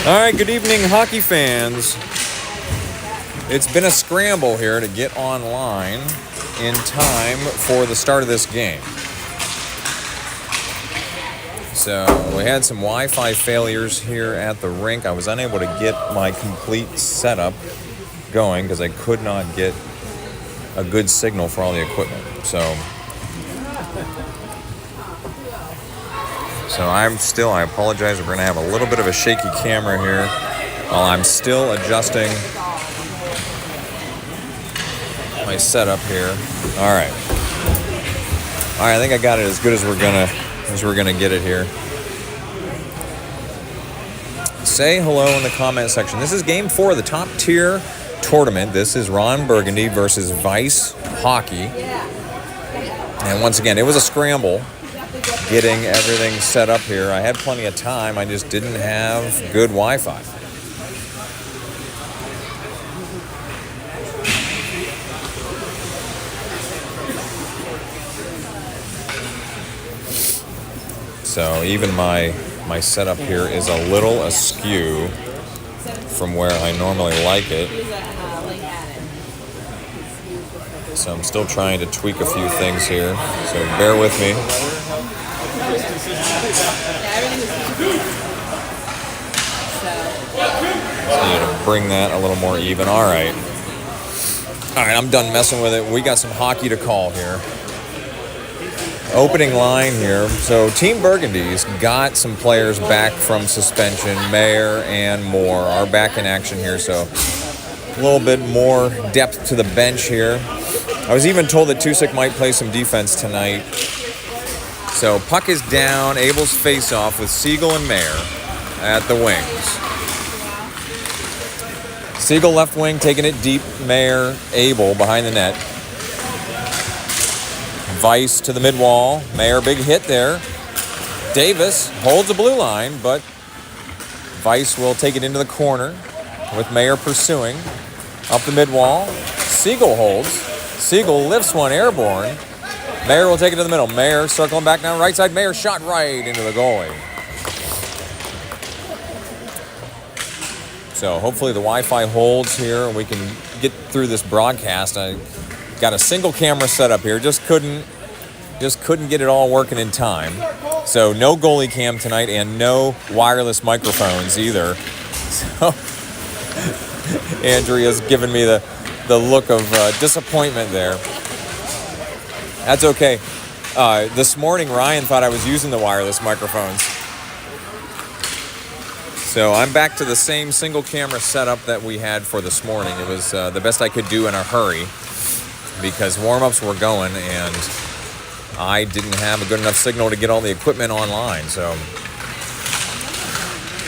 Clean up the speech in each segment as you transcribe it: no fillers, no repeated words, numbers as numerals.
All right, good evening, hockey fans. It's been a scramble here to get online in time for the start of this game. So we had some Wi-Fi failures here at the rink. I was unable to get my complete setup going because I could not get a good signal for all the equipment. So I apologize. We're going to have a little bit of a shaky camera here while I'm still adjusting my setup here. All right, I think I got it as good as we're gonna get it here. Say hello in the comment section. This is game 4 of the top tier tournament. This is Ron Burgundy versus Vice Hockey. And once again, it was a scramble getting everything set up here. I had plenty of time. I just didn't have good Wi-Fi. So even my setup here is a little askew from where I normally like it. So I'm still trying to tweak a few things here. So bear with me. Just need to bring that a little more even. All right, I'm done messing with it. We got some hockey to call here. Opening line here. So Team Burgundy's got some players back from suspension. Mayer and Moore are back in action here. So a little bit more depth to the bench here. I was even told that Tusick might play some defense tonight. So puck is down. Abel's face-off with Siegel and Mayer at the wings. Siegel left wing taking it deep. Mayer, Abel behind the net. Vice to the mid-wall. Mayer, big hit there. Davis holds the blue line, but Vice will take it into the corner with Mayer pursuing. Up the mid-wall. Siegel holds. Siegel lifts one airborne. Mayer will take it to the middle. Mayer circling back down right side. Mayer shot right into the goalie. So hopefully the Wi-Fi holds here and we can get through this broadcast. I got a single camera set up here. Just couldn't get it all working in time. So no goalie cam tonight and no wireless microphones either. So Andrea's giving me the look of disappointment there. That's okay. This morning, Ryan thought I was using the wireless microphones. So I'm back to the same single camera setup that we had for this morning. It was the best I could do in a hurry because warm-ups were going and I didn't have a good enough signal to get all the equipment online. So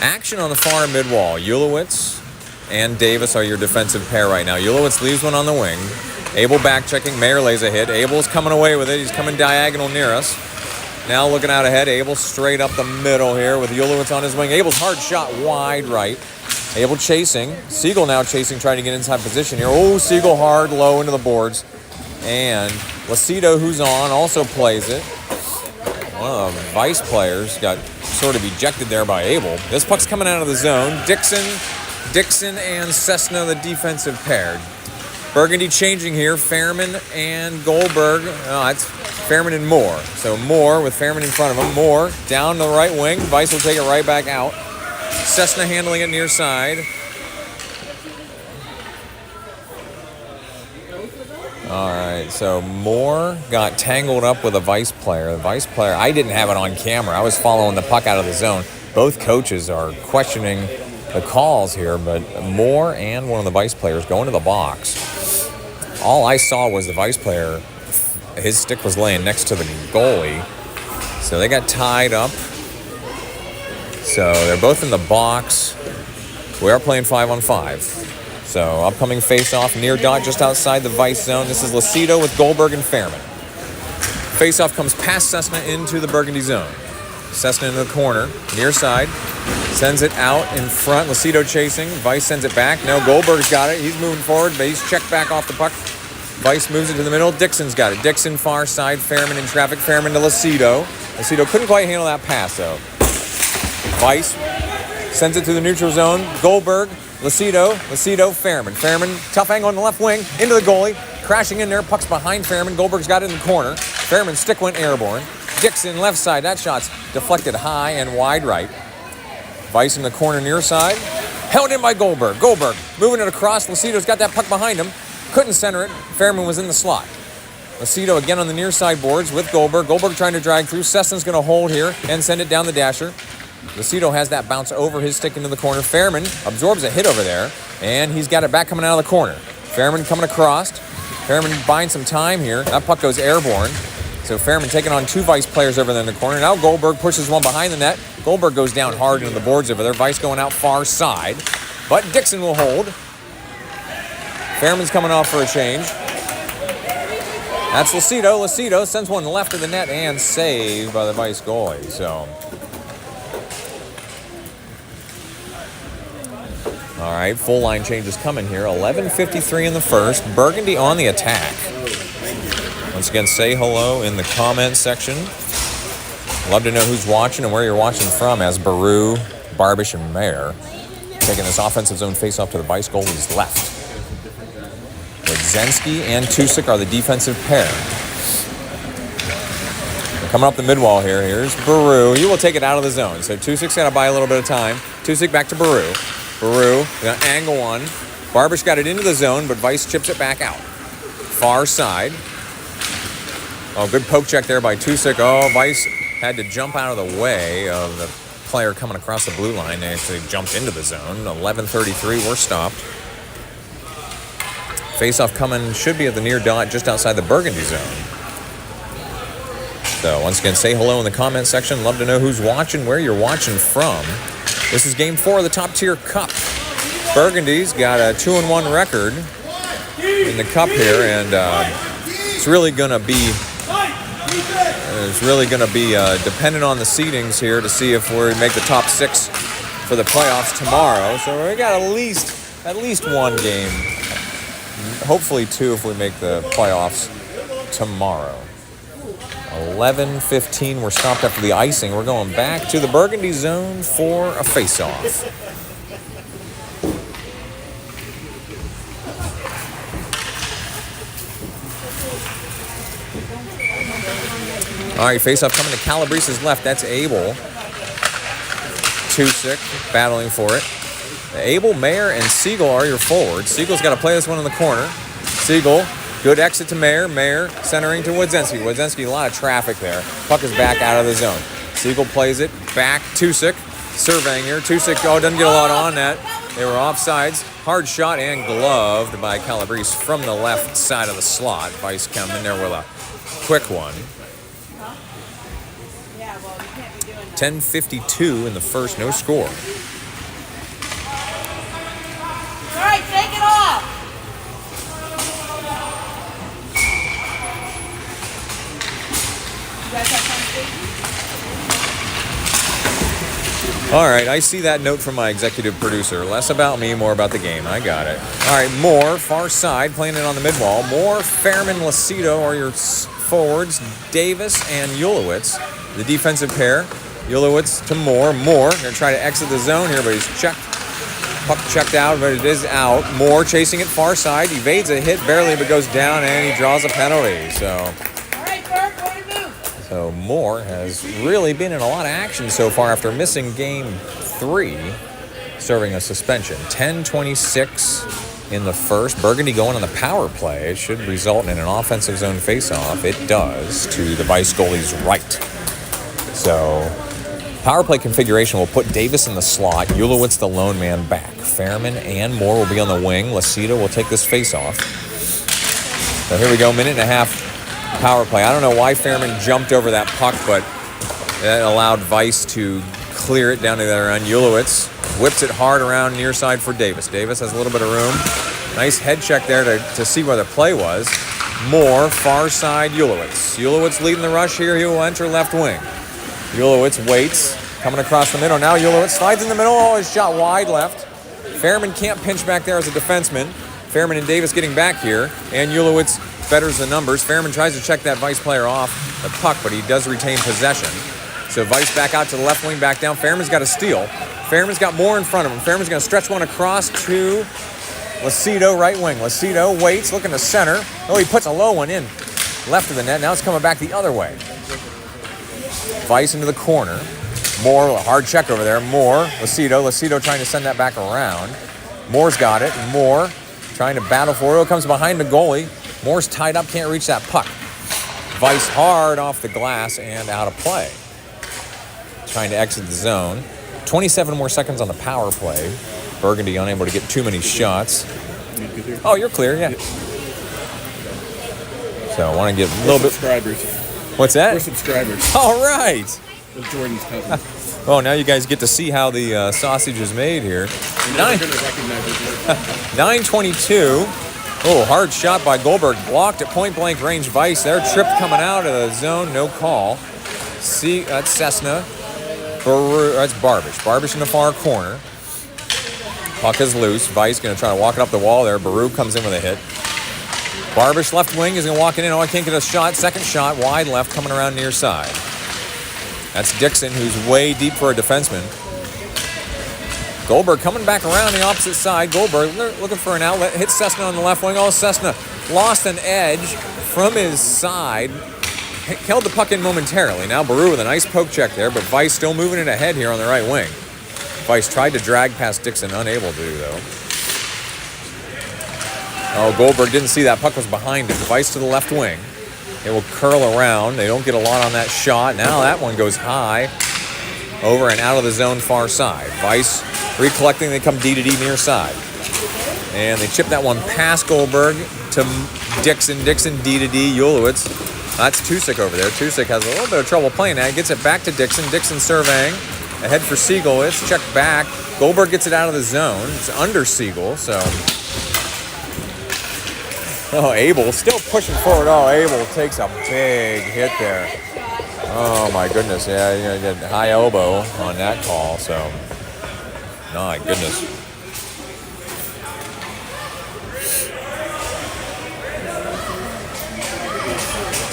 action on the far mid-wall. Ulowitz and Davis are your defensive pair right now. Ulowitz leaves one on the wing. Abel back checking. Mayer lays a hit. Abel's coming away with it. He's coming diagonal near us. Now looking out ahead. Abel straight up the middle here with Ulowitz on his wing. Abel's hard shot wide right. Abel chasing. Siegel now chasing, trying to get inside position here. Oh, Siegel hard low into the boards. And Lacido, who's on, also plays it. One of the Vice players got sort of ejected there by Abel. This puck's coming out of the zone. Dixon and Cessna, the defensive pair. Burgundy changing here. Fairman and Goldberg. Oh, it's Fairman and Moore. So Moore with Fairman in front of him. Moore down the right wing. Vice will take it right back out. Cessna handling it near side. All right, so Moore got tangled up with a Vice player. The Vice player, I didn't have it on camera. I was following the puck out of the zone. Both coaches are questioning the calls here, but Moore and one of the Vice players go into the box. All I saw was the Vice player, his stick was laying next to the goalie. So they got tied up. So they're both in the box. We are playing 5-on-5. So upcoming face-off near dot just outside the Vice zone. This is Lacido with Goldberg and Fairman. Face-off comes past Cessna into the Burgundy zone. Cessna in the corner, near side. Sends it out in front. Lacido chasing. Vice sends it back. No, Goldberg's got it. He's moving forward, but he's checked back off the puck. Vice moves it to the middle. Dixon's got it. Dixon far side. Fairman in traffic. Fairman to Lacido. Lacido couldn't quite handle that pass, though. Vice Sends it to the neutral zone. Goldberg, Lucido, Fairman. Fairman, tough angle on the left wing, into the goalie. Crashing in there, puck's behind Fairman. Goldberg's got it in the corner. Fairman's stick went airborne. Dixon, left side. That shot's deflected high and wide right. Weiss in the corner near side. Held in by Goldberg. Goldberg moving it across. Lucido's got that puck behind him. Couldn't center it. Fairman was in the slot. Lucido again on the near side boards with Goldberg. Goldberg trying to drag through. Sesson's going to hold here and send it down the dasher. Lucido has that bounce over his stick into the corner. Fairman absorbs a hit over there, and he's got it back coming out of the corner. Fairman coming across. Fairman buying some time here. That puck goes airborne. So Fairman taking on 2 Weiss players over there in the corner. Now Goldberg pushes one behind the net. Goldberg goes down hard into the boards over there. Weiss going out far side. But Dixon will hold. Fairman's coming off for a change. That's Lucido. Lucido sends one left of the net and saved by the Weiss goalie. So, all right, full line changes coming here. 11:53 in the first. Burgundy on the attack. Once again, say hello in the comments section. Love to know who's watching and where you're watching from, as Baru, Barbish, and Mayer taking this offensive zone face-off to the Weiss goalie's left. Zenski and Tusik are the defensive pair. They're coming up the mid-wall here. Here's Baru. He will take it out of the zone. So Tusik's got to buy a little bit of time. Tusik back to Baru. Baru, going to angle one. Barbish got it into the zone, but Weiss chips it back out. Far side. Oh, good poke check there by Tusik. Oh, Weiss had to jump out of the way of the player coming across the blue line. They actually jumped into the zone. 11:33, we're stopped. Face-off coming, should be at the near dot just outside the Burgundy zone. So once again, say hello in the comment section. Love to know who's watching, where you're watching from. This is Game 4 of the Top Tier Cup. Burgundy's got a 2-1 record in the Cup here, and it's really going to be dependent on the seedings here to see if we make the top 6 for the playoffs tomorrow. So we got at least one game. Hopefully 2 if we make the playoffs tomorrow. 11:15, we're stopped after the icing. We're going back to the Burgundy zone for a face-off. All right, face-off coming to Calabrese's left. That's Abel. Tusik battling for it. Abel, Mayer, and Siegel are your forwards. Siegel's got to play this one in the corner. Siegel, good exit to Mayer. Mayer centering to Wodzinski. Wodzinski, a lot of traffic there. Puck is back out of the zone. Siegel plays it back. Tusik surveying here. Tusik, doesn't get a lot on that. They were offsides. Hard shot and gloved by Calabrese from the left side of the slot. Weiss come in there with a quick one. 10:52 in the first, no score. All right, take it off. You guys have fun? All right, I see that note from my executive producer. Less about me, more about the game. I got it. All right, Moore, far side, playing it on the mid-wall. Moore, Fairman, Lucido are your forwards. Davis and Ulowitz, the defensive pair. Ulowitz to Moore. Moore going to try to exit the zone here, but he's checked. Puck checked out, but it is out. Moore chasing it far side. Evades a hit barely, but goes down, and he draws a penalty. So Moore has really been in a lot of action so far after missing Game 3, serving a suspension. 10:26 in the first. Burgundy going on the power play. It should result in an offensive zone faceoff. It does, to the Weiss goalie's right. So power play configuration will put Davis in the slot. Ulowitz the lone man back. Fairman and Moore will be on the wing. Lucido will take this face-off. So here we go, minute and a half power play. I don't know why Fairman jumped over that puck, but that allowed Weiss to clear it down to the other end. Ulowitz whips it hard around near side for Davis. Davis has a little bit of room. Nice head check there to see where the play was. Moore, far side, Ulowitz. Ulowitz leading the rush here. He will enter left wing. Ulowitz waits, coming across the middle. Now Ulowitz slides in the middle. Oh, his shot wide left. Fairman can't pinch back there as a defenseman. Fairman and Davis getting back here, and Ulowitz betters the numbers. Fairman tries to check that Weiss player off the puck, but he does retain possession. So Vice back out to the left wing, back down. Fairman's got a steal. Fairman's got more in front of him. Fairman's going to stretch one across to Lucido, right wing. Lucido waits, looking to center. Oh, he puts a low one in left of the net. Now it's coming back the other way. Vice into the corner. Moore, a hard check over there. Moore, Lucido trying to send that back around. Moore's got it. Moore trying to battle for it. It comes behind the goalie. Moore's tied up, can't reach that puck. Vice hard off the glass and out of play. Trying to exit the zone. 27 more seconds on the power play. Burgundy unable to get too many shots. Oh, you're clear, yeah. So I want to get a little bit. Subscribers. What's that? We're subscribers. All right. With Jordan's cousin. Oh, now you guys get to see how the sausage is made here. You're never going to recognize his work. 9:22. Oh, hard shot by Goldberg. Blocked at point-blank range. Vice there. Tripped coming out of the zone. No call. See, that's Cessna. That's Barbish. Barbish in the far corner. Puck is loose. Vice going to try to walk it up the wall there. Baru comes in with a hit. Barbish left wing is going to walk it in. Oh, I can't get a shot. Second shot. Wide left coming around near side. That's Dixon, who's way deep for a defenseman. Goldberg coming back around the opposite side. Goldberg looking for an outlet. Hits Cessna on the left wing. Oh, Cessna lost an edge from his side. Held the puck in momentarily. Now Baru with a nice poke check there, but Vice still moving it ahead here on the right wing. Vice tried to drag past Dixon, unable to, though. Oh, Goldberg didn't see that puck was behind him. Vice to the left wing. It will curl around. They don't get a lot on that shot. Now that one goes high. Over and out of the zone far side. Vice recollecting. They come D to D near side. And they chip that one past Goldberg to Dixon. Dixon D to D. Ulowitz. That's Tusik over there. Tusik has a little bit of trouble playing that. Gets it back to Dixon. Dixon surveying. Ahead for Siegel. It's checked back. Goldberg gets it out of the zone. It's under Siegel, so... Oh, Abel still pushing forward. Oh, Abel takes a big hit there. Oh, my goodness. Yeah, you're going to get high elbow on that call, so... Oh, my goodness.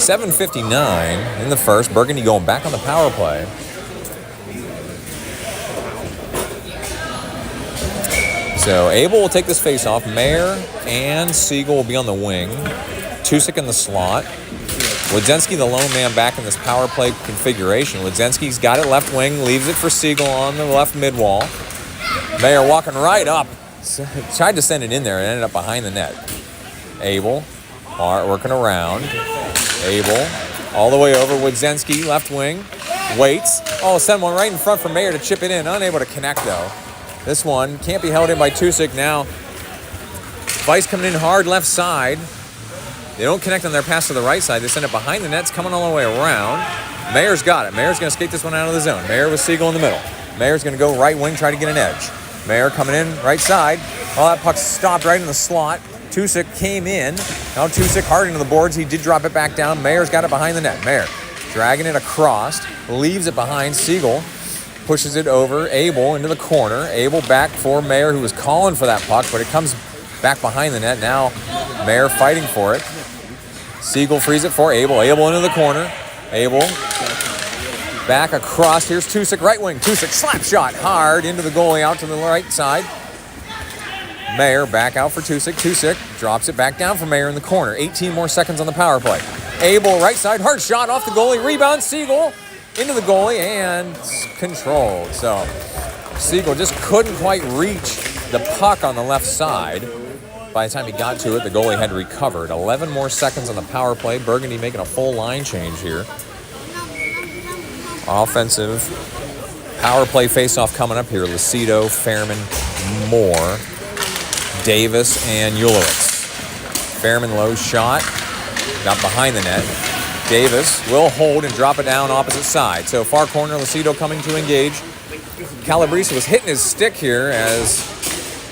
.7:59 in the first. Burgundy going back on the power play. So Abel will take this face-off. Mayer and Siegel will be on the wing. Tusik in the slot. Wadzenski, the lone man back in this power play configuration. Wadzenski's got it left wing, leaves it for Siegel on the left mid-wall. Mayer walking right up. Tried to send it in there and ended up behind the net. Abel working around. Abel all the way over. Wadzenski, left wing. Waits. Oh, send one right in front for Mayer to chip it in. Unable to connect, though. This one can't be held in by Tusik now. Vice coming in hard left side. They don't connect on their pass to the right side. They send it behind the nets, coming all the way around. Mayer's got it. Mayer's going to skate this one out of the zone. Mayer with Siegel in the middle. Mayer's going to go right wing, try to get an edge. Mayer coming in right side. Oh, that puck stopped right in the slot. Tusik came in. Now Tusik hard into the boards. He did drop it back down. Mayer's got it behind the net. Mayer dragging it across. Leaves it behind. Siegel pushes it over. Abel into the corner. Abel back for Mayer, who was calling for that puck, but it comes back behind the net. Now Mayer fighting for it. Siegel frees it for Abel. Abel into the corner. Abel back across. Here's Tusik, right wing. Tusik slap shot hard into the goalie out to the right side. Mayer back out for Tusik. Tusik drops it back down for Mayer in the corner. 18 more seconds on the power play. Abel right side, hard shot off the goalie. Rebound, Siegel into the goalie and controlled. So Siegel just couldn't quite reach the puck on the left side. By the time he got to it, the goalie had recovered. 11 more seconds on the power play. Burgundy making a full line change here. Offensive power play face-off coming up here. Lucido, Fairman, Moore, Davis, and Ulowitz. Fairman low shot. Got behind the net. Davis will hold and drop it down opposite side. So far corner, Lucido coming to engage. Calabrese was hitting his stick here as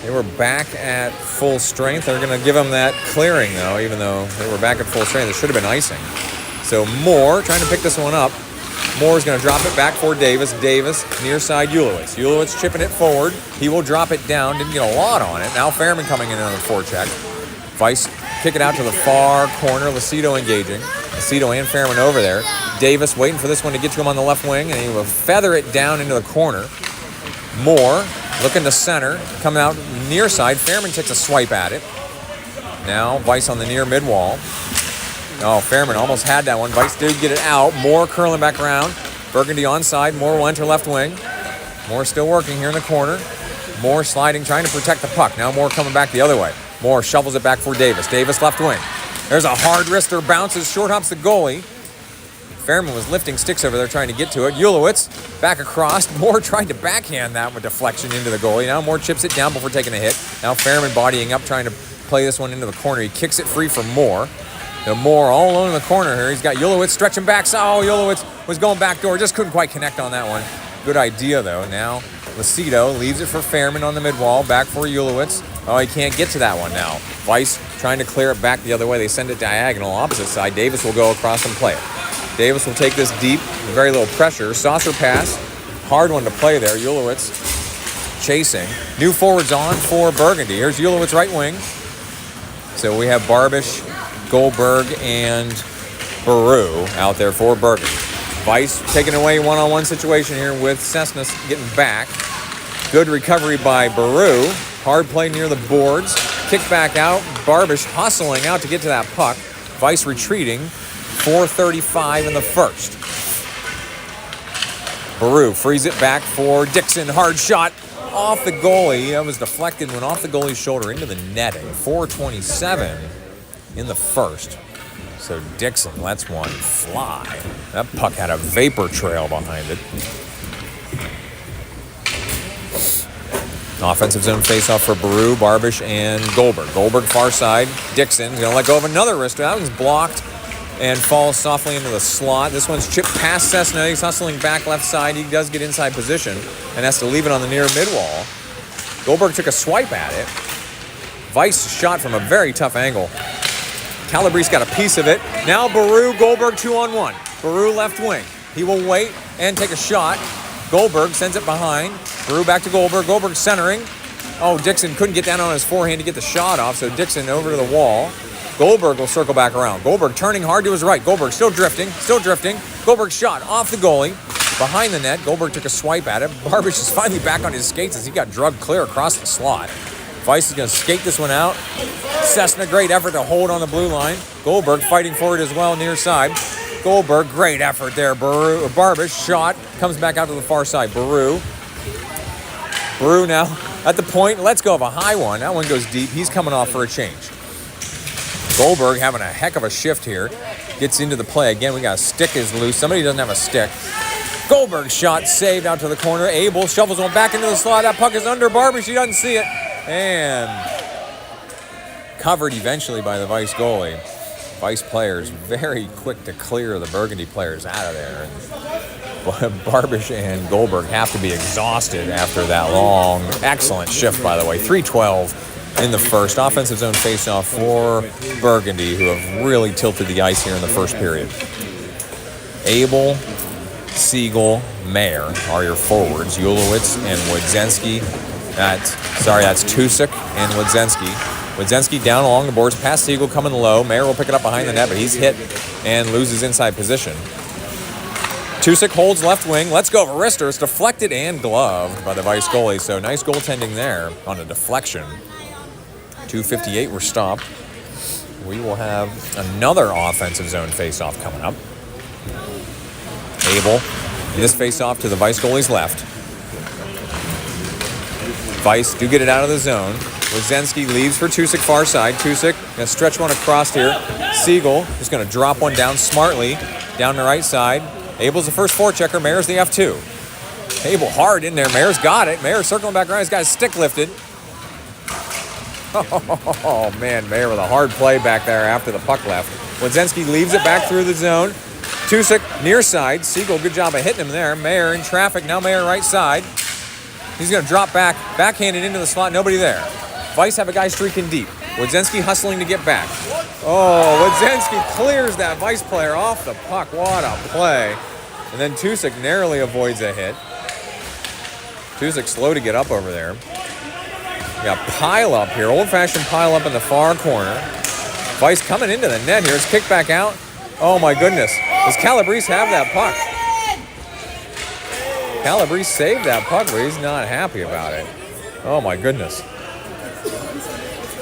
they were back at full strength. They're going to give him that clearing, though, even though they were back at full strength. It should have been icing. So Moore trying to pick this one up. Moore's going to drop it back for Davis. Davis near side Ulowitz. Ulowitz chipping it forward. He will drop it down. Didn't get a lot on it. Now Fairman coming in on the forecheck. Vice kick it out to the far corner. Lucido engaging. Lucido and Fairman over there. Davis waiting for this one to get to him on the left wing, and he will feather it down into the corner. Moore looking to center, coming out near side. Fairman takes a swipe at it. Now Weiss on the near mid wall. Oh, Fairman almost had that one. Weiss did get it out. Moore curling back around. Burgundy onside. Moore will enter left wing. Moore still working here in the corner. Moore sliding, trying to protect the puck. Now Moore coming back the other way. Moore shovels it back for Davis. Davis left wing. There's a hard wrister, bounces, short hops the goalie. Fairman was lifting sticks over there trying to get to it. Ulowitz back across. Moore tried to backhand that with deflection into the goalie. Now Moore chips it down before taking a hit. Now Fairman bodying up, trying to play this one into the corner. He kicks it free for Moore. Now Moore all alone in the corner here. He's got Ulowitz stretching back. Oh, Ulowitz was going back door. Just couldn't quite connect on that one. Good idea, though. Now Lucido leaves it for Fairman on the mid-wall. Back for Ulowitz. Oh, he can't get to that one now. Weiss trying to clear it back the other way. They send it diagonal, opposite side. Davis will go across and play it. Davis will take this deep, very little pressure. Saucer pass. Hard one to play there. Ulowitz chasing. New forwards on for Burgundy. Here's Ulowitz right wing. So we have Barbish, Goldberg, and Baru out there for Burgundy. Weiss taking away one-on-one situation here with Cessna getting back. Good recovery by Baru. Hard play near the boards. Kick back out. Barbish hustling out to get to that puck. Weiss retreating. 4:35 in the first. Baru frees it back for Dixon. Hard shot off the goalie. That was deflected, went off the goalie's shoulder into the netting. 4:27 in the first. So Dixon lets one fly. That puck had a vapor trail behind it. Offensive zone faceoff for Baru, Barbish, and Goldberg. Goldberg far side. Dixon's going to let go of another wrister. That one's blocked and falls softly into the slot. This one's chipped past Cessna. He's hustling back left side. He does get inside position and has to leave it on the near mid-wall. Goldberg took a swipe at it. Weiss shot from a very tough angle. Calabrese got a piece of it. Now Baru, Goldberg 2-on-1. Baru left wing. He will wait and take a shot. Goldberg sends it behind. Baru back to Goldberg. Goldberg centering. Oh, Dixon couldn't get down on his forehand to get the shot off, so Dixon over to the wall. Goldberg will circle back around. Goldberg turning hard to his right. Goldberg still drifting. Goldberg shot off the goalie. Behind the net, Goldberg took a swipe at it. Barbish is finally back on his skates as he got drugged clear across the slot. Weiss is going to skate this one out. Cessna, great effort to hold on the blue line. Goldberg fighting for it as well, near side. Goldberg, great effort there. Barbish, shot, comes back out to the far side. Baru now at the point. Let's go of a high one. That one goes deep. He's coming off for a change. Goldberg having a heck of a shift here. Gets into the play. Again, we got a stick is loose. Somebody doesn't have a stick. Goldberg shot saved out to the corner. Abel shovels one back into the slot. That puck is under Barbish. He doesn't see it. And covered eventually by the Weiss goalie. Weiss players very quick to clear the Burgundy players out of there. And Barbish and Goldberg have to be exhausted after that long, excellent shift, by the way. 3:12 in the first. Offensive zone faceoff for Burgundy, who have really tilted the ice here in the first period. Abel, Siegel, Mayer are your forwards. Ulowitz and Wodzinski. That's Tusik and Wodzinski. Wodzinski down along the boards, past Siegel, coming low. Mayer will pick it up behind the net, but he's hit and loses inside position. Tusik holds left wing. Let's go. Wrister. It's deflected and gloved by the Weiss goalie. So nice goaltending there on a deflection. 2:58 were stopped. We will have another offensive zone faceoff coming up. Abel. This faceoff to the Weiss goalie's left. Weiss do get it out of the zone. Wodzinski leaves for Tusik far side. Tusik going to stretch one across here. Siegel is going to drop one down smartly down the right side. Abel's the first forechecker. Mayer's the F2. Abel hard in there. Mayer's got it. Mayer circling back around. He's got his stick lifted. Oh, man. Mayer with a hard play back there after the puck left. Wodzinski leaves it back through the zone. Tusik near side. Siegel, good job of hitting him there. Mayer in traffic. Now Mayer right side. He's going to drop back, backhanded into the slot. Nobody there. Weiss have a guy streaking deep. Wodzinski hustling to get back. Oh, Wodzinski clears that Weiss player off the puck. What a play. And then Tusik narrowly avoids a hit. Tusik slow to get up over there. We got pile up here. Old-fashioned pile up in the far corner. Weiss coming into the net here. It's kicked back out. Oh, my goodness. Does Calabrese have that puck? Calabrese saved that puck, but he's not happy about it. Oh, my goodness.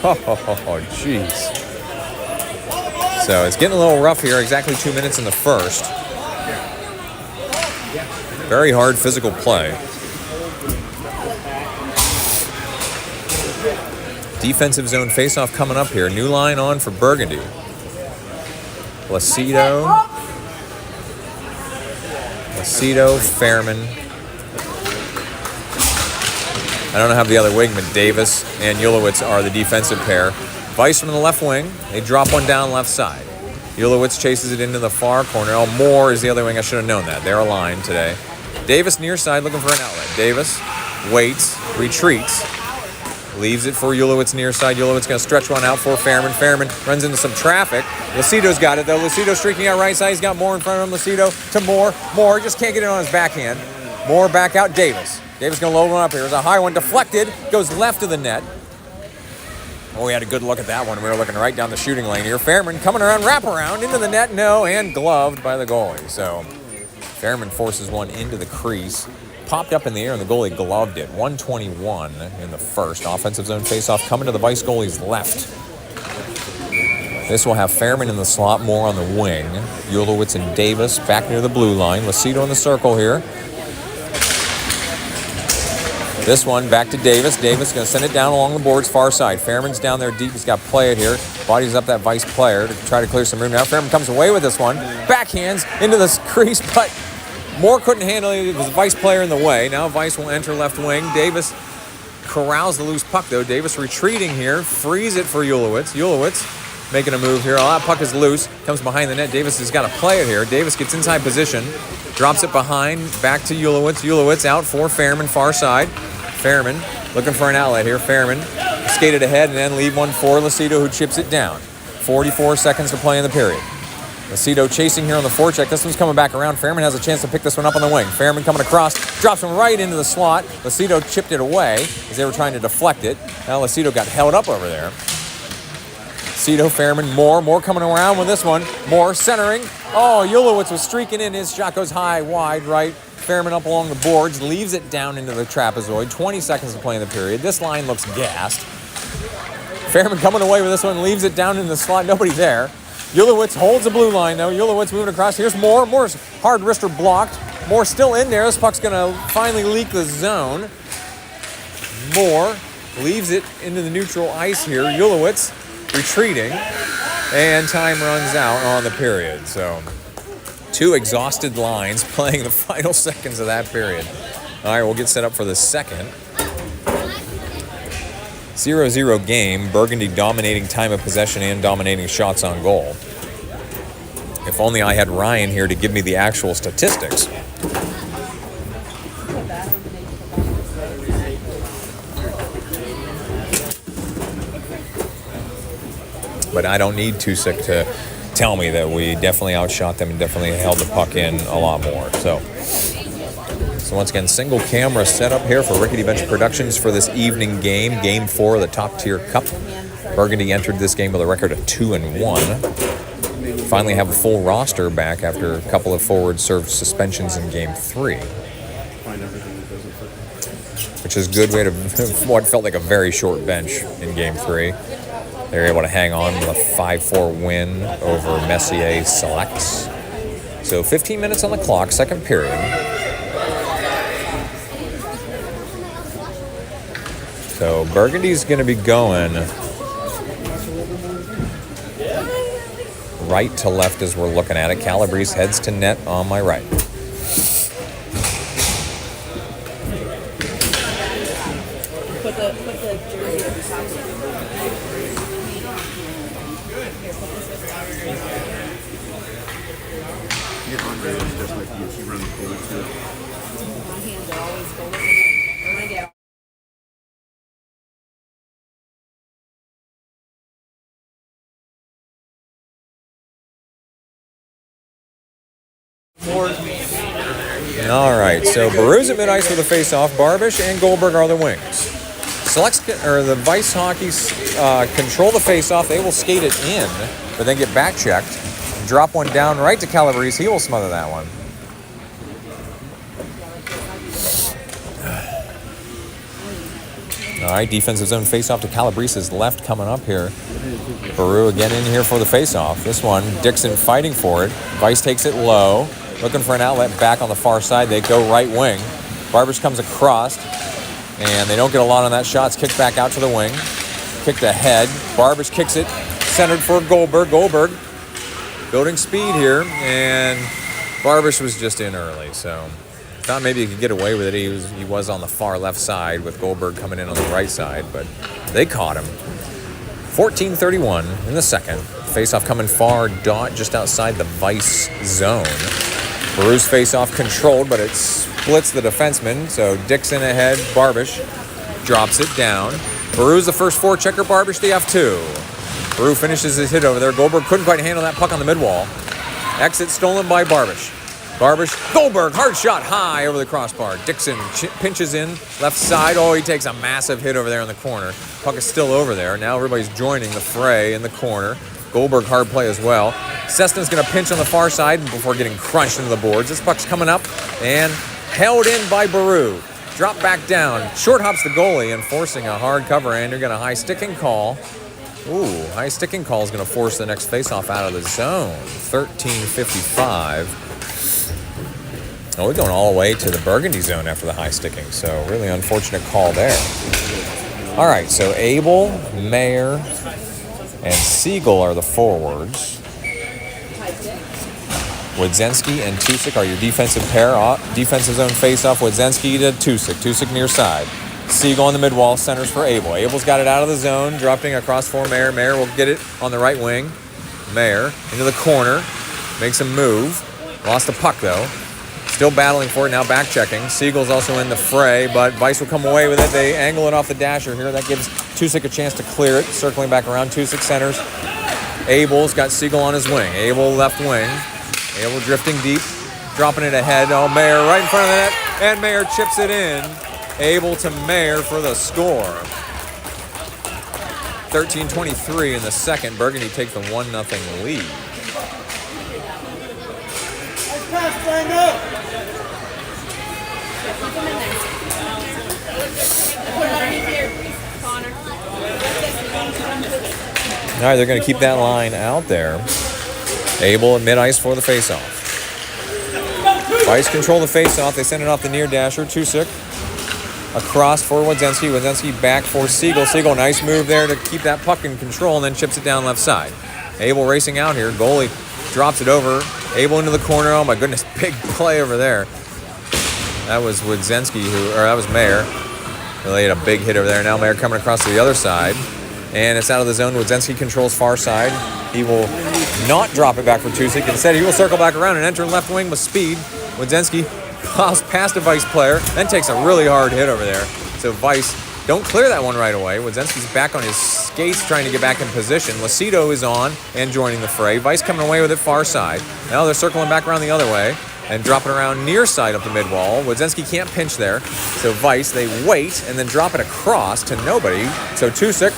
Oh, jeez. So it's getting a little rough here. Exactly 2 minutes in the first. Very hard physical play. Defensive zone faceoff coming up here. New line on for Burgundy. Lacido, Fairman. I don't have the other wingman. Davis and Ulowitz are the defensive pair. Weiss from the left wing. They drop one down left side. Ulowitz chases it into the far corner. Oh, Moore is the other wing. I should have known that. They're aligned today. Davis near side looking for an outlet. Davis waits, retreats. Leaves it for Ulowitz near side. Ulowitz going to stretch one out for Fairman. Fairman runs into some traffic. Lacido's got it, though. Lacido streaking out right side. He's got Moore in front of him. Lacido to Moore. Moore just can't get it on his backhand. Moore back out. Davis. Davis going to load one up here. There's a high one deflected. Goes left of the net. Oh, we had a good look at that one. We were looking right down the shooting lane here. Fairman coming around, wrap around, into the net. No, and gloved by the goalie. So Fairman forces one into the crease. Popped up in the air and the goalie gloved it. 1:21 in the first. Offensive zone faceoff coming to the Weiss goalie's left. This will have Fairman in the slot, Moore on the wing. Ulowitz and Davis back near the blue line. Lacido in the circle here. This one back to Davis. Davis going to send it down along the boards far side. Fairman's down there deep. He's got to play it here. Bodies up that Weiss player to try to clear some room. Now Fairman comes away with this one. Backhands into the crease, but Moore couldn't handle it. It was a Weiss player in the way. Now Weiss will enter left wing. Davis corrals the loose puck, though. Davis retreating here. Frees it for Ulowitz. Ulowitz making a move here. Oh, that puck is loose. Comes behind the net. Davis has got to play it here. Davis gets inside position. Drops it behind. Back to Ulowitz. Ulowitz out for Fairman, far side. Fairman looking for an outlet here. Fairman skated ahead and then leave one for Lacido, who chips it down. 44 seconds to play in the period. Lacido chasing here on the forecheck. This one's coming back around. Fairman has a chance to pick this one up on the wing. Fairman coming across, drops him right into the slot. Lacido chipped it away as they were trying to deflect it. Now Lacido got held up over there. Lacido, Fairman, Moore coming around with this one. Moore centering. Oh, Ulowitz was streaking in. His shot goes high, wide, right. Fairman up along the boards, leaves it down into the trapezoid. 20 seconds to play in the period. This line looks gassed. Fairman coming away with this one, leaves it down in the slot. Nobody there. Ulowitz holds the blue line, though. Ulowitz moving across. Here's Moore. Moore's hard wrister blocked. Moore still in there. This puck's going to finally leak the zone. Moore leaves it into the neutral ice here. Ulowitz retreating. And time runs out on the period. So two exhausted lines playing the final seconds of that period. All right, we'll get set up for the second. 0-0 game. Burgundy dominating time of possession and dominating shots on goal. If only I had Ryan here to give me the actual statistics. But I don't need Tusick to tell me that we definitely outshot them and definitely held the puck in a lot more. So once again, single camera setup here for Rickety Bench Productions for this evening game, Game 4 of the Top Tier Cup. Burgundy entered this game with a record of 2-1. Finally have a full roster back after a couple of forwards served suspensions in Game 3. Which is a good way to what felt like a very short bench in Game 3. They were able to hang on with a 5-4 win over Messier Selects. So 15 minutes on the clock, second period. So Burgundy's going to be going right to left as we're looking at it. Calabrese heads to net on my right. Put the jersey at the top. Your Andre is just like you. She runs forward too. My hands are always folded. When I get All right, so Baruz at mid-ice with a face-off. Barbish and Goldberg are the wings. The Weiss Hockey control the face-off. They will skate it in, but then get back-checked drop one down right to Calabrese. He will smother that one. All right, defensive zone face-off to Calabrese's left coming up here. Baru again in here for the face-off. This one, Dixon fighting for it. Vice takes it low, looking for an outlet back on the far side. They go right wing. Barbish comes across, and they don't get a lot on that shot. It's kicked back out to the wing. Kicked ahead. Barbish kicks it, centered for Goldberg. Goldberg building speed here, and Barbish was just in early, so thought maybe he could get away with it. He was on the far left side with Goldberg coming in on the right side, but they caught him. 14:31 in the second. Faceoff coming far, dot just outside the Vice zone. Baru's faceoff controlled, but it splits the defenseman, so Dixon ahead, Barbish drops it down. Baru's the first forechecker, Barbish the F2. Baru finishes his hit over there. Goldberg couldn't quite handle that puck on the midwall. Exit stolen by Barbish. Barbish, Goldberg, hard shot high over the crossbar. Dixon pinches in, left side. Oh, he takes a massive hit over there in the corner. Puck is still over there. Now everybody's joining the fray in the corner. Goldberg hard play as well. Seston's going to pinch on the far side before getting crunched into the boards. This puck's coming up and held in by Baru. Drop back down. Short hops the goalie and forcing a hard cover, and you're going to high sticking call. Ooh, high sticking call is going to force the next faceoff out of the zone. 13:55. Oh, we're going all the way to the Burgundy zone after the high sticking, so really unfortunate call there. All right, so Abel, Mayer, and Siegel are the forwards. Wodzinski and Tusik are your defensive pair. Defensive zone face-off, Wodzinski to Tusik. Tusik near side. Siegel on the mid-wall, centers for Abel. Abel's got it out of the zone, dropping across for Mayer. Mayer will get it on the right wing. Mayer into the corner, makes a move. Lost the puck, though. Still battling for it, now back checking. Siegel's also in the fray, but Vice will come away with it. They angle it off the dasher here. That gives Tusik a chance to clear it. Circling back around, Tusik centers. Abel's got Siegel on his wing. Abel left wing. Abel drifting deep, dropping it ahead. Oh, Mayer right in front of the net, and Mayer chips it in. Abel to Mayer for the score. 13:23 in the second. Burgundy takes the 1-0 lead. All right, they're going to keep that line out there. Abel at mid-ice for the face-off. Vice control the face-off. They send it off the near dasher. Tusik across for Wodzinski. Wodzinski back for Siegel. Siegel, nice move there to keep that puck in control and then chips it down left side. Abel racing out here. Goalie drops it over. Abel into the corner. Oh my goodness, big play over there. That was Wodzinski that was Mayer. They laid a big hit over there. Now Mayer coming across to the other side. And it's out of the zone. Wodzinski controls far side. He will not drop it back for Tusik. Instead, he will circle back around and enter left wing with speed. Wodzinski plows past a Vice player, then takes a really hard hit over there. So Vice don't clear that one right away. Wodzinski's back on his skates trying to get back in position. Lucido is on and joining the fray. Vice coming away with it far side. Now they're circling back around the other way and dropping around near side up the mid-wall. Wodzinski can't pinch there. So Vice, they wait and then drop it across to nobody. So Tusik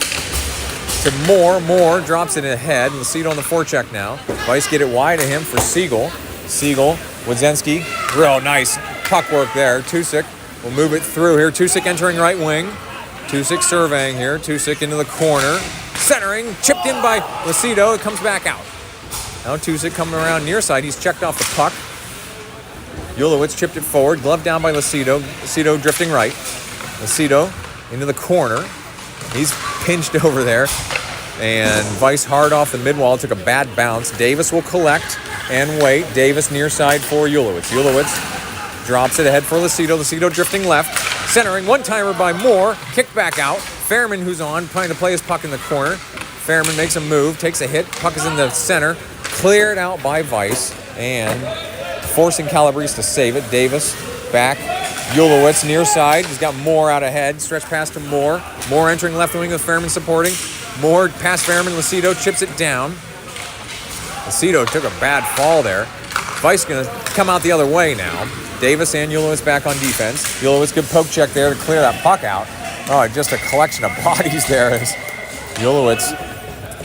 to Moore drops it ahead. Lucido on the forecheck now. Vice get it wide to him for Siegel. Siegel, Wodzinski, real nice puck work there. Tusik will move it through here. Tusik entering right wing. Tusik surveying here. Tusik into the corner. Centering, chipped in by Lucido. It comes back out. Now Tusik coming around near side. He's checked off the puck. Ulowitz chipped it forward. Glove down by Lucido. Lucido drifting right. Lucido into the corner. He's pinched over there. And Vice hard off the mid-wall. Took a bad bounce. Davis will collect and wait. Davis near side for Ulowitz. Ulowitz drops it ahead for Lucido. Lucido drifting left. Centering. One-timer by Moore. Kicked back out. Fairman, who's on, trying to play his puck in the corner. Fairman makes a move. Takes a hit. Puck is in the center. Cleared out by Vice. And forcing Calabrese to save it. Davis back. Ulowitz near side. He's got Moore out ahead. Stretch pass to Moore. Moore entering left wing with Fairman supporting. Moore past Fairman. Lucido chips it down. Lucido took a bad fall there. Vice going to come out the other way now. Davis and Ulowitz back on defense. Ulowitz good poke check there to clear that puck out. Oh, just a collection of bodies there as Ulowitz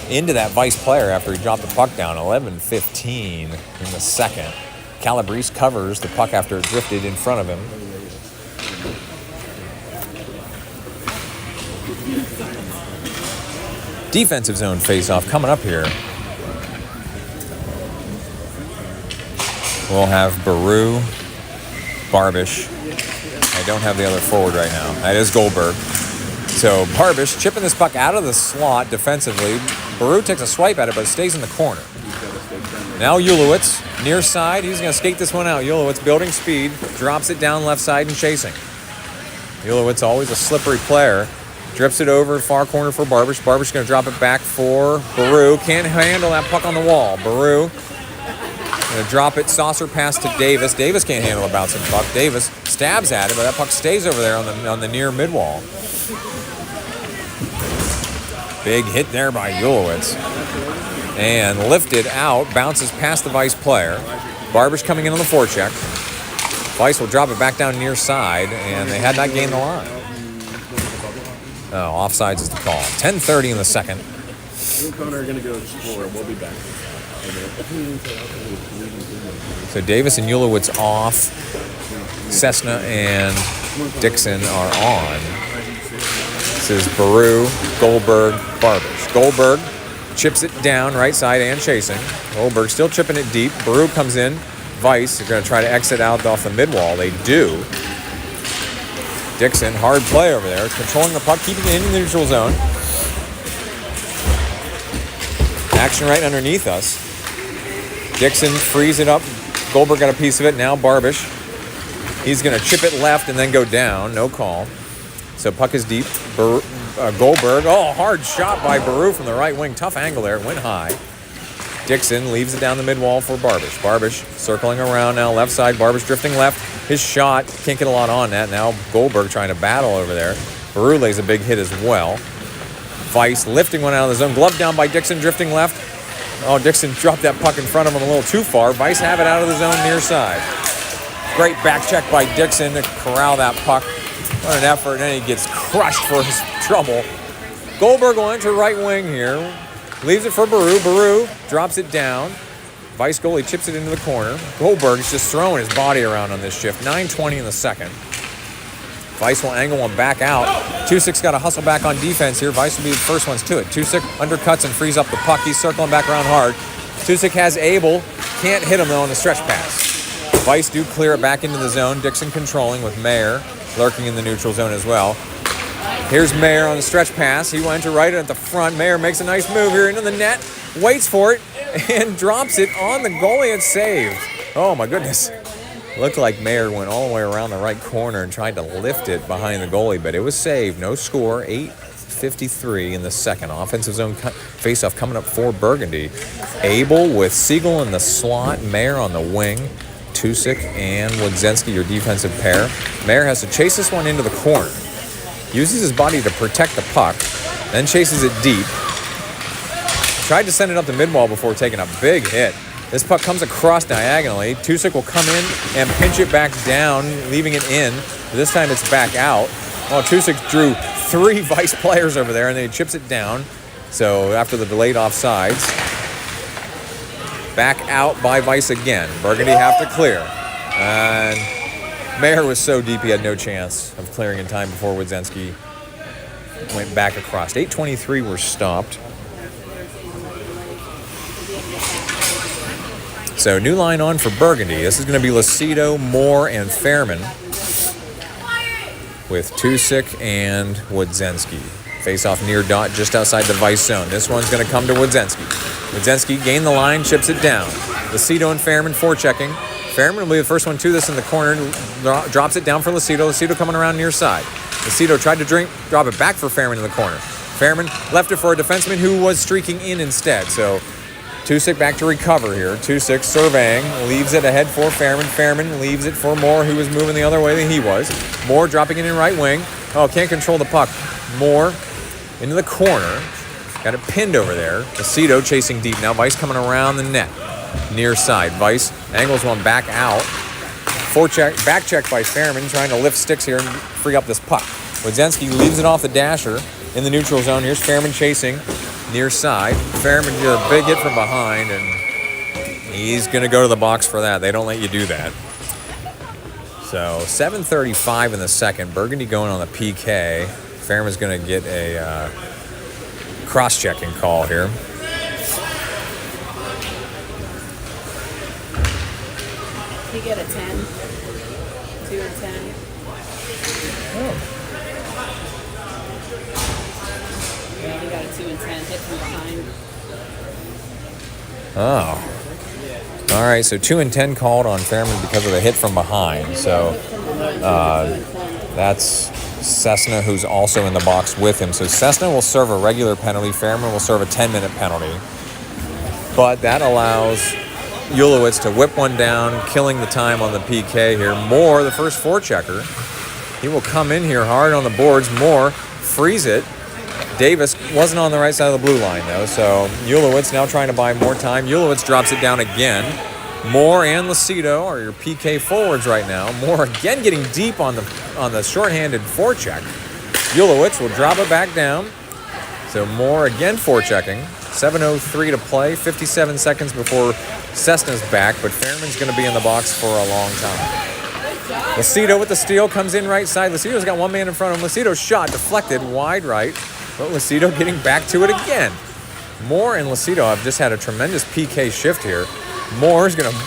into that Vice player after he dropped the puck down. 11:15 in the second. Calabrese covers the puck after it drifted in front of him. Defensive zone face-off coming up here. We'll have Baru, Barbish. I don't have the other forward right now. That is Goldberg. So Barbish chipping this puck out of the slot defensively. Baru takes a swipe at it, but it stays in the corner. Now Ulowitz, near side. He's going to skate this one out. Ulowitz building speed, drops it down left side and chasing. Ulowitz, always a slippery player. Drips it over far corner for Barbish. Barbish going to drop it back for Baru. Can't handle that puck on the wall. Baru going to drop it, saucer pass to Davis. Davis can't handle a bouncing puck. Davis stabs at it, but that puck stays over there on the near mid-wall. Big hit there by Ulowitz. And lifted out, bounces past the Vice player. Barbish coming in on the forecheck. Vice will drop it back down near side, and they had not gained the line. Oh, offsides is the call. 10:30 in the second. Me and Connor are going to go explore. We'll be back. So Davis and Ulowitz off. Cessna and Dixon are on. This is Baru, Goldberg, Barbish. Goldberg chips it down right side and chasing. Goldberg still chipping it deep. Baru comes in. Vice are going to try to exit out off the mid-wall. They do. Dixon, hard play over there. Controlling the puck, keeping it in the neutral zone. Action right underneath us. Dixon frees it up. Goldberg got a piece of it. Now Barbish. He's going to chip it left and then go down. No call. So puck is deep. Goldberg. Oh, hard shot by Baru from the right wing. Tough angle there. Went high. Dixon leaves it down the mid-wall for Barbish. Barbish circling around now. Left side. Barbish drifting left. His shot. Can't get a lot on that. Now Goldberg trying to battle over there. Baru lays a big hit as well. Vice lifting one out of the zone. Glove down by Dixon. Drifting left. Oh, Dixon dropped that puck in front of him a little too far. Vice have it out of the zone near side. Great back check by Dixon to corral that puck. What an effort, and he gets crushed for his trouble. Goldberg will enter right wing here. Leaves it for Baru. Baru drops it down. Vice goalie chips it into the corner. Goldberg's just throwing his body around on this shift. 9:20 in the second. Vice will angle one back out. 2-6 got to hustle back on defense here. Vice will be the first ones to it. 2-6 undercuts and frees up the puck. He's circling back around hard. 2-6 has Abel. Can't hit him, though, on the stretch pass. Vice do clear it back into the zone. Dixon controlling with Mayer lurking in the neutral zone as well. Here's Mayer on the stretch pass. He went to right at the front. Mayer makes a nice move here into the net. Waits for it and drops it on the goalie and saved. Oh, my goodness. Looked like Mayer went all the way around the right corner and tried to lift it behind the goalie, but it was saved. No score. 8:53 in the second. Offensive zone faceoff coming up for Burgundy. Abel with Siegel in the slot. Mayer on the wing. Tusik and Wodzenski, your defensive pair. Mayer has to chase this one into the corner. Uses his body to protect the puck, then chases it deep. Tried to send it up the mid-wall before taking a big hit. This puck comes across diagonally. Tusik will come in and pinch it back down, leaving it in. This time it's back out. Well, Tusik drew 3 Vice players over there, and then he chips it down. So after the delayed offsides, back out by Vice again. Burgundy have to clear. And Mayer was so deep he had no chance of clearing in time before Wodzenski went back across. 8:23 were stopped. So new line on for Burgundy. This is going to be Lucido, Moore, and Fairman with Tusik and Wodzenski. Face off near dot just outside the Vice zone. This one's going to come to Wodzenski. Wodzenski gained the line, chips it down. Lucido and Fairman forechecking. Fairman will be the first one to this in the corner. Drops it down for Lucido. Lucido coming around near side. Lucido tried to drop it back for Fairman in the corner. Fairman left it for a defenseman who was streaking in instead. So Tusik back to recover here. 2-6 surveying, leaves it ahead for Fairman. Fairman leaves it for Moore, who was moving the other way than he was. Moore dropping it in right wing. Oh, can't control the puck. Moore into the corner. Got it pinned over there. Lucido chasing deep now. Vice coming around the net. Near side. Vice angles one back out. Back check by Fairman, trying to lift sticks here and free up this puck. Wodzenski leaves it off the dasher in the neutral zone. Here's Fairman chasing. near side. Fairman did a big hit from behind, and he's going to go to the box for that. They don't let you do that. So 7:35 in the second. Burgundy going on the PK. Fairman's going to get a cross-checking call here. You get a 10. 2 and 10. Yeah, you got a 2 and 10 hit from behind. Oh. All right, so 2 and 10 called on Fairman because of the hit from behind. So that's Cessna, who's also in the box with him. So Cessna will serve a regular penalty. Fairman will serve a 10-minute penalty. But that allows Ulowitz to whip one down, killing the time on the PK here. Moore, the first forechecker, he will come in here hard on the boards. Moore frees it. Davis wasn't on the right side of the blue line, though, so Ulowitz now trying to buy more time. Ulowitz drops it down again. Moore and Lucido are your PK forwards right now. Moore again getting deep on the shorthanded forecheck. Ulowitz will drop it back down. So Moore again forechecking. 7:03 to play, 57 seconds before Cessna's back, but Fairman's going to be in the box for a long time. Lucido with the steal, comes in right side. Lucido's got one man in front of him. Lucido's shot deflected wide right, but Lucido getting back to it again. Moore and Lucido have just had a tremendous PK shift here. Moore's going to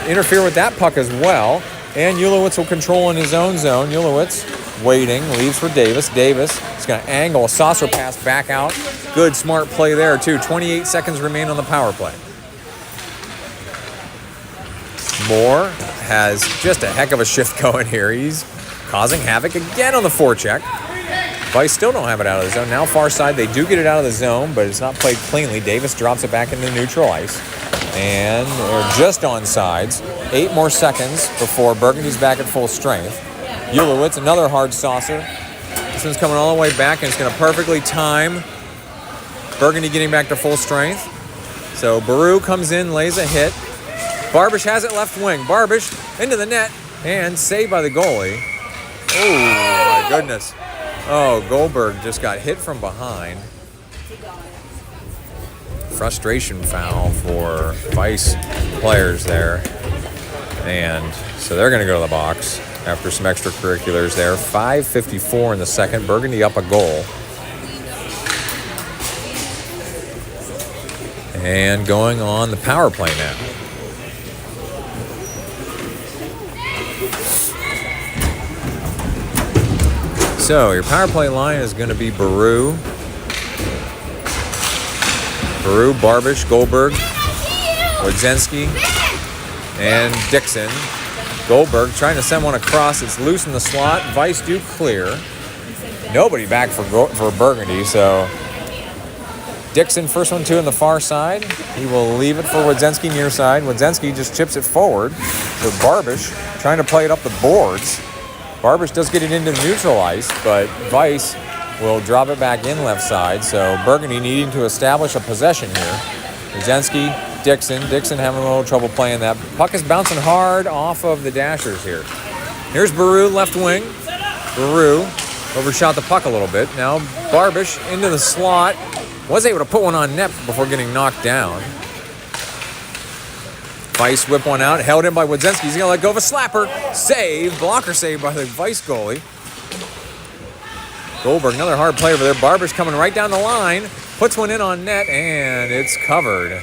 interfere with that puck as well, and Ulowitz will control in his own zone. Ulowitz waiting, leaves for Davis. Davis is going to angle a saucer pass back out. Good, smart play there, too. 28 seconds remain on the power play. Moore has just a heck of a shift going here. He's causing havoc again on the forecheck. Vice still don't have it out of the zone. Now far side, they do get it out of the zone, but it's not played cleanly. Davis drops it back into neutral ice. And they're just on sides. 8 more seconds before Burgundy's back at full strength. Ulowitz, another hard saucer. This one's coming all the way back, and it's going to perfectly time Burgundy getting back to full strength. So Baru comes in, lays a hit. Barbish has it left wing. Barbish into the net, and saved by the goalie. Oh, my goodness. Oh, Goldberg just got hit from behind. Frustration foul for Vice players there. And so they're going to go to the box after some extracurriculars there. 5:54 in the second. Burgundy up a goal. And going on the power play now. So your power play line is going to be Baru, Barbish, Goldberg, Wodzinski, and Dixon. Goldberg trying to send one across. It's loose in the slot. Vice do clear. Nobody back for Burgundy, so Dixon, first one, 2 on the far side. He will leave it for Wodzinski near side. Wodzinski just chips it forward. So Barbish trying to play it up the boards. Barbish does get it into neutral ice, but Vice will drop it back in left side. So Burgundy needing to establish a possession here. Wodzinski, Dixon having a little trouble playing that. Puck is bouncing hard off of the dashers here. Here's Baru, left wing. Baru overshot the puck a little bit. Now Barbish into the slot. Was able to put one on net before getting knocked down. Vice whip one out, held in by Wodzinski. He's going to let go of a slapper. Save, blocker save by the Vice goalie. Goldberg, another hard play over there. Barbish coming right down the line. Puts one in on net, and it's covered.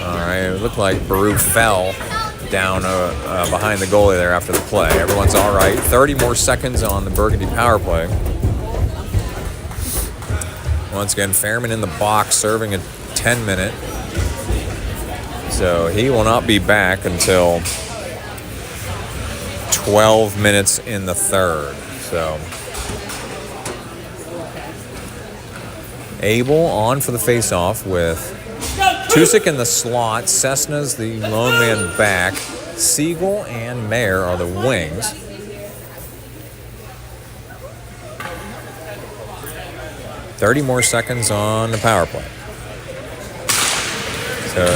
All right, it looked like Baru fell down behind the goalie there after the play. Everyone's all right. 30 more seconds on the Burgundy power play. Once again, Fairman in the box, serving a 10-minute. So he will not be back until 12 minutes in the third. So Abel on for the face-off with Tusick in the slot. Cessna's the lone man back. Siegel and Mayer are the wings. $30 more seconds on the power play. So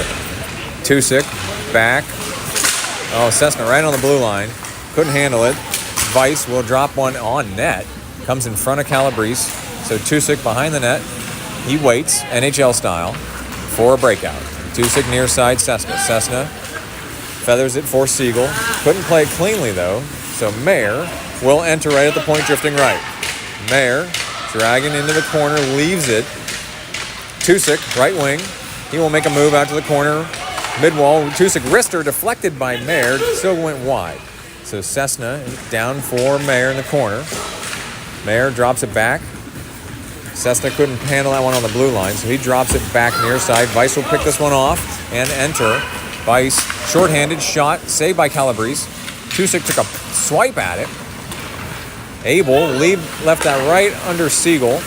Tusick back. Oh, Cessna right on the blue line. Couldn't handle it. Vice will drop one on net. Comes in front of Calabrese. So Tusick behind the net. He waits, NHL style, for a breakout. Tusick near side Cessna. Cessna feathers it for Siegel. Couldn't play it cleanly, though. So Mayer will enter right at the point, drifting right. Mayer dragging into the corner, leaves it. Tusick, right wing. He will make a move out to the corner. Mid-wall, Tusick wrister deflected by Mayer, still went wide. So Cessna down for Mayer in the corner. Mayer drops it back. Cessna couldn't handle that one on the blue line, so he drops it back near side. Vice will pick this one off and enter. Vice, shorthanded shot, saved by Calabrese. Tusick took a swipe at it. Abel left that right under Siegel,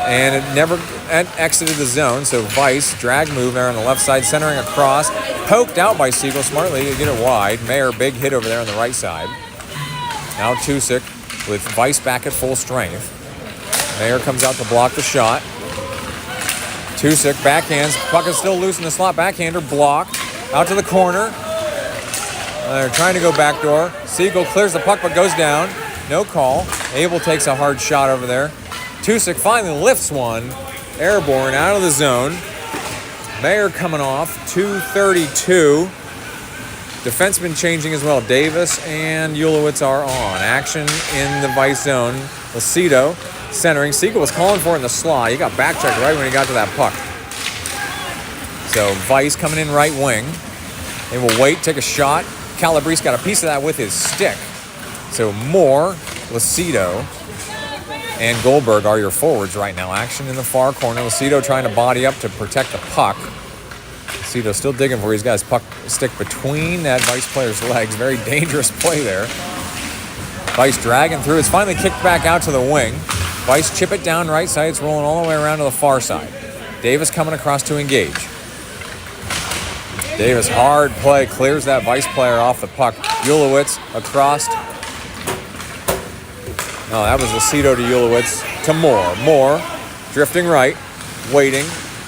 and it never exited the zone. So Vice, drag move there on the left side, centering across, poked out by Siegel smartly to get it wide. Mayer, big hit over there on the right side. Now Tusick with Vice back at full strength. Mayer comes out to block the shot. Tusick backhands. Puck is still loose in the slot. Backhander blocked. Out to the corner. They're trying to go backdoor. Siegel clears the puck but goes down. No call. Abel takes a hard shot over there. Tusick finally lifts one. Airborne out of the zone. Mayer coming off. 2:32. Defenseman changing as well. Davis and Ulowitz are on. Action in the Vice zone. Lucido centering. Siegel was calling for it in the slot. He got backchecked right when he got to that puck. So Vice coming in right wing. They will wait, take a shot. Calabrese got a piece of that with his stick. So Moore, Lucido, and Goldberg are your forwards right now. Action in the far corner. Lucido trying to body up to protect the puck. Lucido still digging for it. He's got his puck stick between that Vice player's legs. Very dangerous play there. Vice dragging through. It's finally kicked back out to the wing. Vice chip it down right side. It's rolling all the way around to the far side. Davis coming across to engage. Davis, hard play, clears that Vice player off the puck. Ulowitz across. No, that was Lucido to Ulowitz to Moore. Moore drifting right, waiting.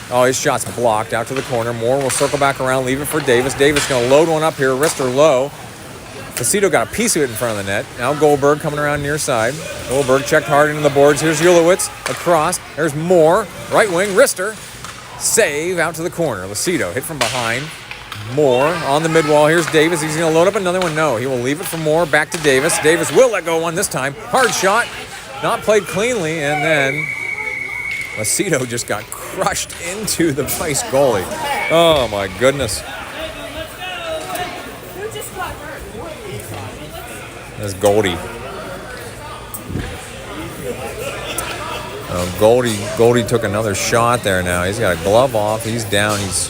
Oh, his shot's blocked out to the corner. Moore will circle back around, leave it for Davis. Davis going to load one up here, wrister low. Lucido got a piece of it in front of the net. Now Goldberg coming around near side. Goldberg checked hard into the boards. Here's Ulowitz across. There's Moore, right wing, wrister. Save out to the corner. Lucido hit from behind. Moore on the mid-wall. Here's Davis. He's going to load up another one. No, he will leave it for Moore. Back to Davis. Davis will let go one this time. Hard shot. Not played cleanly. And then Lucido just got crushed into the Vice goalie. Oh, my goodness. That's Goldie. Goldie took another shot there now. He's got a glove off. He's down. He's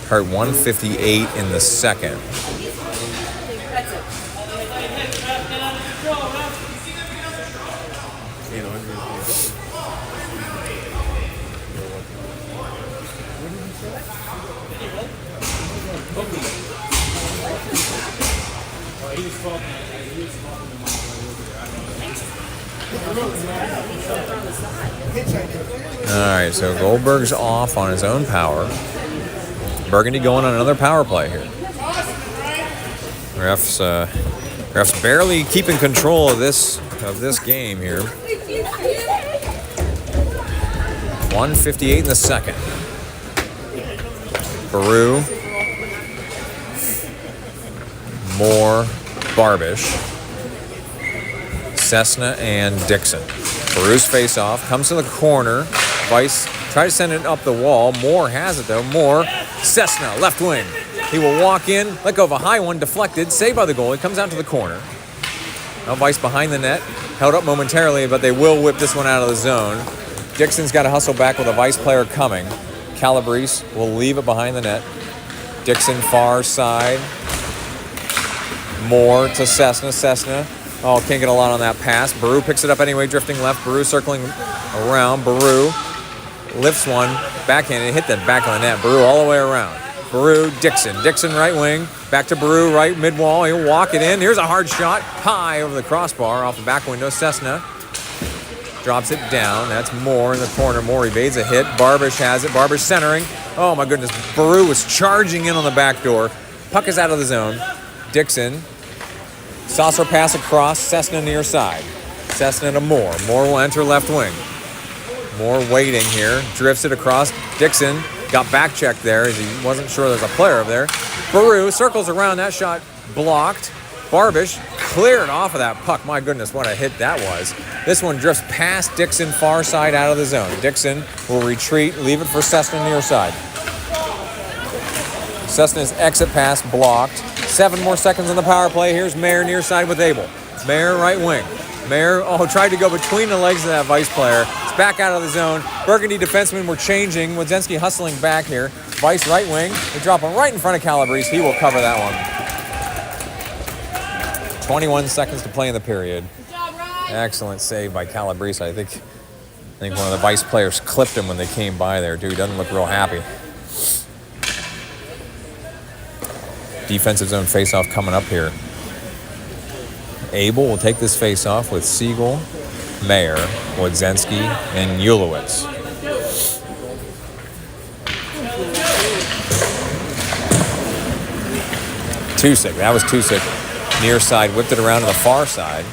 hurt 158 in the second. All right, so Goldberg's off on his own power. Burgundy going on another power play here. Refs barely keeping control of this game here. 158 in the second. Baru, Moore, Barbish, Cessna, and Dixon. Baru's face-off comes to the corner. Vice tries to send it up the wall. Moore has it though. Moore, Cessna, left wing. He will walk in, let go of a high one, deflected, saved by the goalie, comes out to the corner. Now Vice behind the net, held up momentarily, but they will whip this one out of the zone. Dixon's got to hustle back with a Vice player coming. Calabrese will leave it behind the net. Dixon far side. Moore to Cessna. Cessna. Oh, can't get a lot on that pass. Baru picks it up anyway, drifting left. Baru circling around. Baru lifts one, backhanded, hit that back of the net. Baru all the way around. Baru, Dixon. Dixon right wing. Back to Baru, right mid-wall. He'll walk it in. Here's a hard shot. High over the crossbar off the back window. Cessna drops it down. That's Moore in the corner. Moore evades a hit. Barbish has it. Barbish centering. Oh, my goodness. Baru was charging in on the back door. Puck is out of the zone. Dixon Saucer pass across, Cessna near side. Cessna to Moore. Moore will enter left wing. Moore waiting here, drifts it across. Dixon got back checked there as he wasn't sure there's a player over there. Baru circles around, that shot blocked. Barbish cleared off of that puck. My goodness, what a hit that was. This one drifts past Dixon, far side out of the zone. Dixon will retreat, leave it for Cessna near side. Cessna's exit pass blocked. 7 more seconds on the power play. Here's Mayer near side with Abel. Mayer right wing. Mayer, tried to go between the legs of that Vice player. It's back out of the zone. Burgundy defensemen were changing. Wodzinski hustling back here. Vice right wing. They drop him right in front of Calabrese. He will cover that one. 21 seconds to play in the period. Excellent save by Calabrese. I think one of the Vice players clipped him when they came by there, too. He doesn't look real happy. Defensive zone faceoff coming up here. Abel will take this faceoff with Siegel, Mayer, Wodzinski, and Ulowitz. Tusick. That was Tusick. Near side, whipped it around to the far side.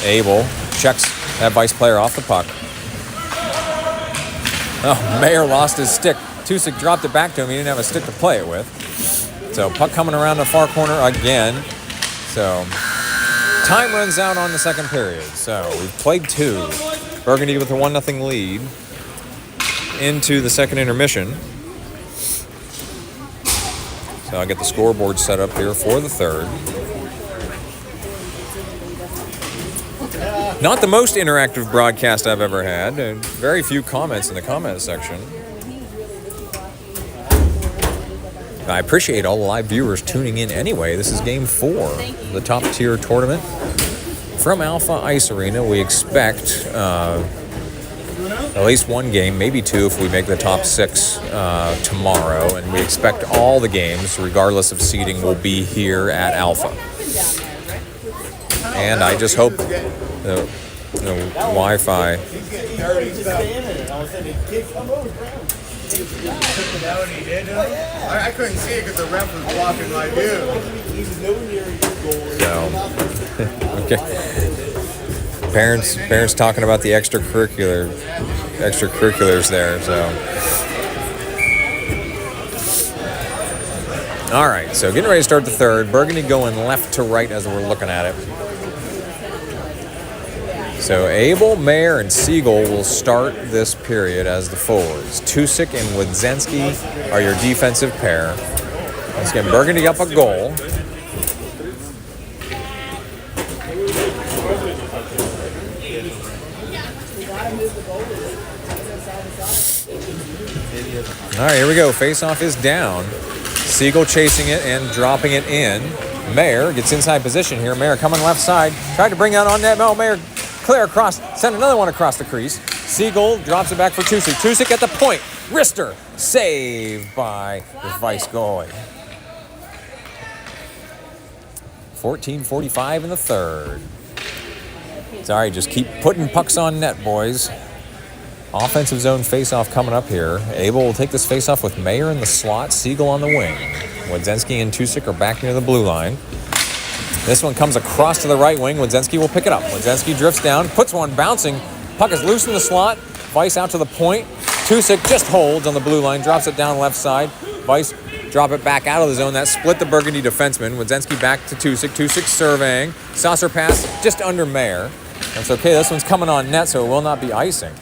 Abel checks that Vice player off the puck. Oh, Mayer lost his stick. Tusick dropped it back to him. He didn't have a stick to play it with. So puck coming around the far corner again. So time runs out on the second period. So we've played 2. Burgundy with a 1-0 lead into the second intermission. So I'll get the scoreboard set up here for the third. Not the most interactive broadcast I've ever had. And very few comments in the comment section. I appreciate all the live viewers tuning in anyway. This is game 4 of the top tier tournament from Alpha Ice Arena. We expect at least 1 game, maybe 2 if we make the top 6 tomorrow. And we expect all the games, regardless of seeding, will be here at Alpha. And I just hope the Wi-Fi... I couldn't see it because the ref was blocking my view. So, okay. Parents talking about the extracurriculars there. So, all right. So getting ready to start the third. Burgundy going left to right as we're looking at it. So Abel, Mayer, and Siegel will start this period as the forwards. Tusick and Wodzinski are your defensive pair. Let's get Burgundy up a goal. All right, here we go. Face-off is down. Siegel chasing it and dropping it in. Mayer gets inside position here. Mayer coming left side. Tried to bring that on net. No, Mayer clear across. Send another one across the crease. Siegel drops it back for Tusick. Tusick at the point. Wrister. Saved by the Vice goalie. 14:45 in the third. Sorry, just keep putting pucks on net, boys. Offensive zone face-off coming up here. Abel will take this face-off with Mayer in the slot, Siegel on the wing. Wodzinski and Tusick are back near the blue line. This one comes across to the right wing. Wodzinski will pick it up. Wodzinski drifts down, puts one bouncing. Puck is loose in the slot. Vice out to the point. Tusick just holds on the blue line, drops it down left side. Vice drop it back out of the zone. That split the Burgundy defenseman. Wodzinski back to Tusick. Tusick surveying. Saucer pass just under Mayer. That's okay. This one's coming on net, so it will not be icing.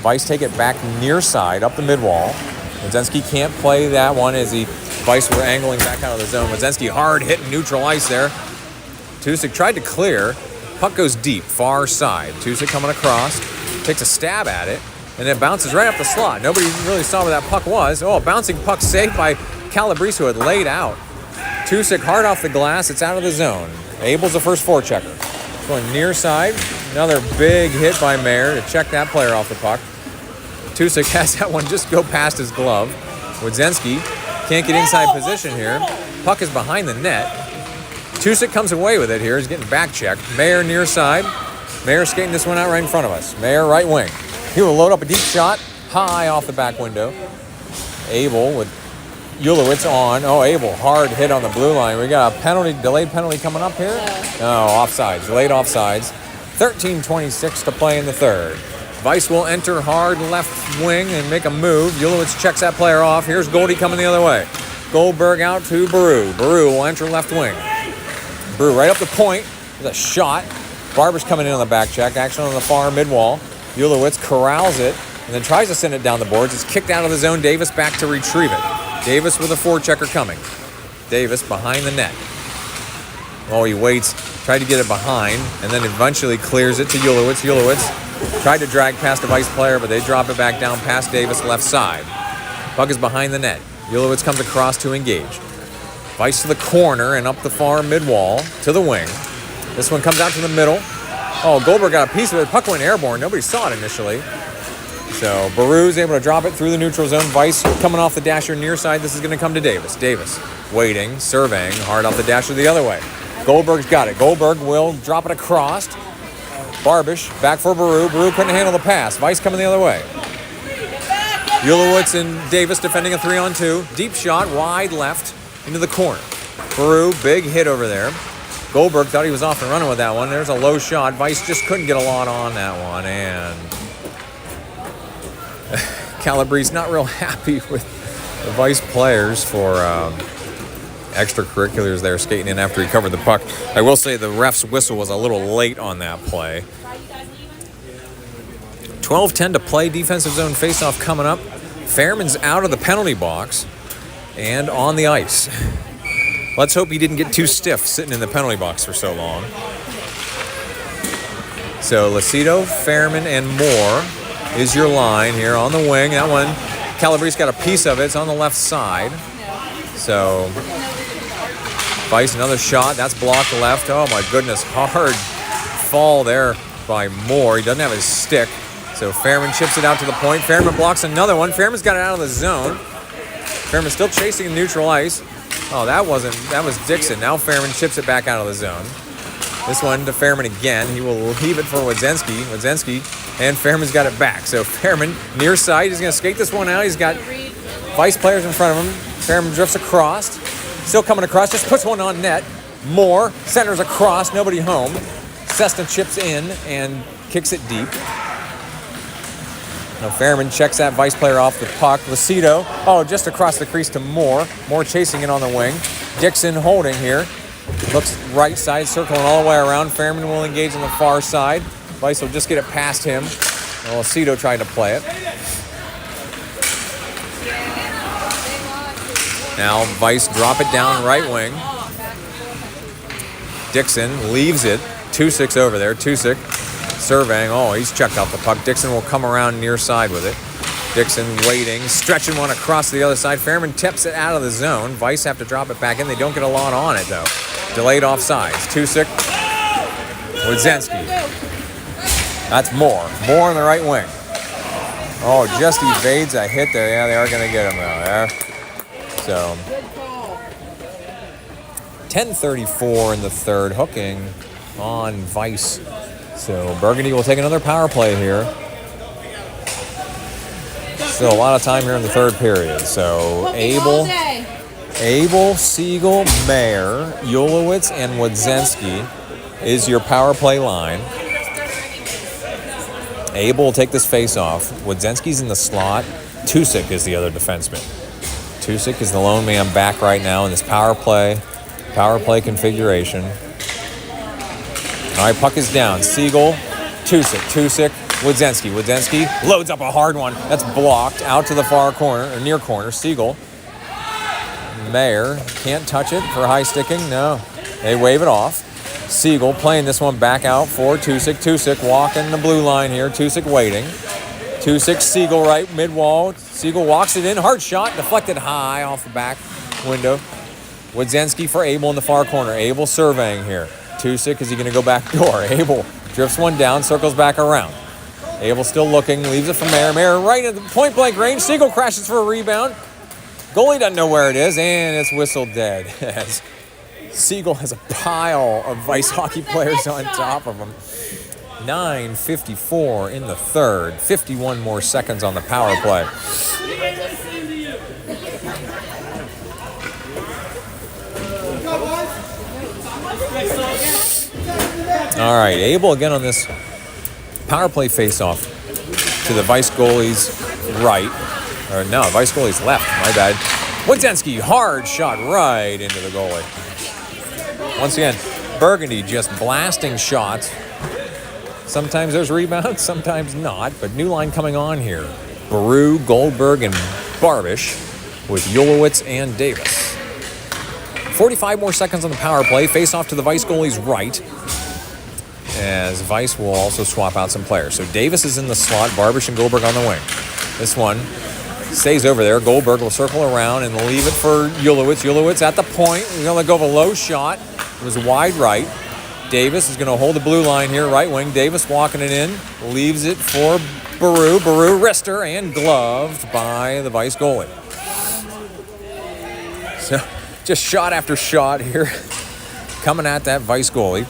Vice take it back near side, up the mid-wall. Wodzinski can't play that one as Vice were angling back out of the zone. Wodzinski hard hitting neutral ice there. Tusick tried to clear. Puck goes deep, far side. Tusick coming across, takes a stab at it, and it bounces right up the slot. Nobody really saw where that puck was. Oh, a bouncing puck saved by Calabrese, who had laid out. Tusick hard off the glass. It's out of the zone. Abel's the first forechecker. Going near side. Another big hit by Mayer to check that player off the puck. Tusick has that one just go past his glove. Wodzinski can't get inside position here. Puck is behind the net. Tusick comes away with it here. He's getting back checked. Mayer near side. Mayer skating this one out right in front of us. Mayer right wing. He will load up a deep shot high off the back window. Abel with Ulowitz on. Oh, Abel, hard hit on the blue line. We got a penalty, delayed penalty coming up here. No, offsides, delayed offsides. 13:26 to play in the third. Weiss will enter hard left wing and make a move. Ulowitz checks that player off. Here's Goldie coming the other way. Goldberg out to Baru. Baru will enter left wing. Baru right up the point with a shot. Barber's coming in on the back check. Action on the far mid-wall. Ulowitz corrals it and then tries to send it down the boards. It's kicked out of the zone. Davis back to retrieve it. Davis with a forechecker coming. Davis behind the net. Oh, he waits. Tried to get it behind and then eventually clears it to Ulowitz. Ulowitz tried to drag past a Weiss player, but they drop it back down past Davis left side. Puck is behind the net. Ulowitz comes across to engage. Weiss to the corner and up the far mid-wall to the wing. This one comes out to the middle. Oh, Goldberg got a piece of it. Puck went airborne. Nobody saw it initially. So Baru's able to drop it through the neutral zone. Weiss coming off the dasher near side. This is going to come to Davis. Davis waiting, surveying, hard off the dasher the other way. Goldberg's got it. Goldberg will drop it across. Barbish back for Baru. Baru couldn't handle the pass. Weiss coming the other way. Ulowitz and Davis defending a 3-on-2. Deep shot, wide left into the corner. Baru, big hit over there. Goldberg thought he was off and running with that one. There's a low shot. Weiss just couldn't get a lot on that one. And Calabrese not real happy with the Weiss players for extracurriculars there skating in after he covered the puck. I will say the ref's whistle was a little late on that play. 12:10 to play. Defensive zone faceoff coming up. Fairman's out of the penalty box and on the ice. Let's hope he didn't get too stiff sitting in the penalty box for so long. So Lucido, Fairman, and Moore is your line here on the wing. That one, Calabrese got a piece of it. It's on the left side. So Weiss, another shot. That's blocked left. Oh, my goodness. Hard fall there by Moore. He doesn't have his stick. So Fairman chips it out to the point. Fairman blocks another one. Fairman's got it out of the zone. Fairman still chasing the neutral ice. Oh, that was Dixon. Now Fairman chips it back out of the zone. This one to Fairman again. He will leave it for Wodzinski, and Fairman's got it back. So Fairman near side. He's going to skate this one out. He's got Weiss players in front of him. Fairman drifts across. Still coming across. Just puts one on net. Moore centers across. Nobody home. Cessna chips in and kicks it deep. Now Fairman checks that Weiss player off the puck. Lucido, just across the crease to Moore. Moore chasing it on the wing. Dixon holding here. Looks right side, circling all the way around. Fairman will engage on the far side. Weiss will just get it past him. Lucido tried to play it. Now Weiss drop it down right wing. Dixon leaves it. 2-6 over there. 2-6. Surveying. He's checked out the puck. Dixon will come around near side with it. Dixon waiting, stretching one across the other side. Fairman tips it out of the zone. Weiss have to drop it back in. They don't get a lot on it, though. Delayed offsides. 2-6. Wodzinski. That's Moore. Moore on the right wing. Just evades a hit there. Yeah, they are going to get him, though, there. So, 10:34 in the third. Hooking on Weiss. So Burgundy will take another power play here. Still a lot of time here in the third period. So Abel, Siegel, Mayer, Ulowitz, and Wodzinski is your power play line. Abel will take this face off. Wodzinski's in the slot. Tusik is the other defenseman. Tusik is the lone man back right now in this power play configuration. All right, puck is down. Siegel, Tusik, Wodzinski loads up a hard one. That's blocked out to the far corner, or near corner. Siegel. Mayer can't touch it for high sticking. No, they wave it off. Siegel playing this one back out for Tusik. Tusik walking the blue line here. Tusik waiting. Tusik, Siegel right mid-wall. Siegel walks it in. Hard shot, deflected high off the back window. Wodzinski for Abel in the far corner. Abel surveying here. Tusik, is he going to go back door? Abel drifts one down, circles back around. Abel still looking, leaves it for Mayer. Mayer right at the point-blank range. Siegel crashes for a rebound. Goalie doesn't know where it is, and it's whistled dead. As Siegel has a pile of Weiss hockey players on top of him. 9:54 in the third. 51 more seconds on the power play. All right, Abel again on this power play face-off to the Vice goalie's right. Or no, Vice goalie's left, my bad. Wojciechowski, hard shot right into the goalie. Once again, Burgundy just blasting shots. Sometimes there's rebounds, sometimes not, but new line coming on here. Baru, Goldberg, and Barbish with Yulowitz and Davis. 45 more seconds on the power play. Face off to the Vice goalie's right, as Vice will also swap out some players. So Davis is in the slot, Barbish and Goldberg on the wing. This one stays over there. Goldberg will circle around and leave it for Yulowitz. Yulowitz at the point. He's going to let go of a low shot. It was wide right. Davis is going to hold the blue line here, right wing. Davis walking it in, leaves it for Baru. Baru, wrister, and gloved by the Vice goalie. So just shot after shot here coming at that Vice goalie.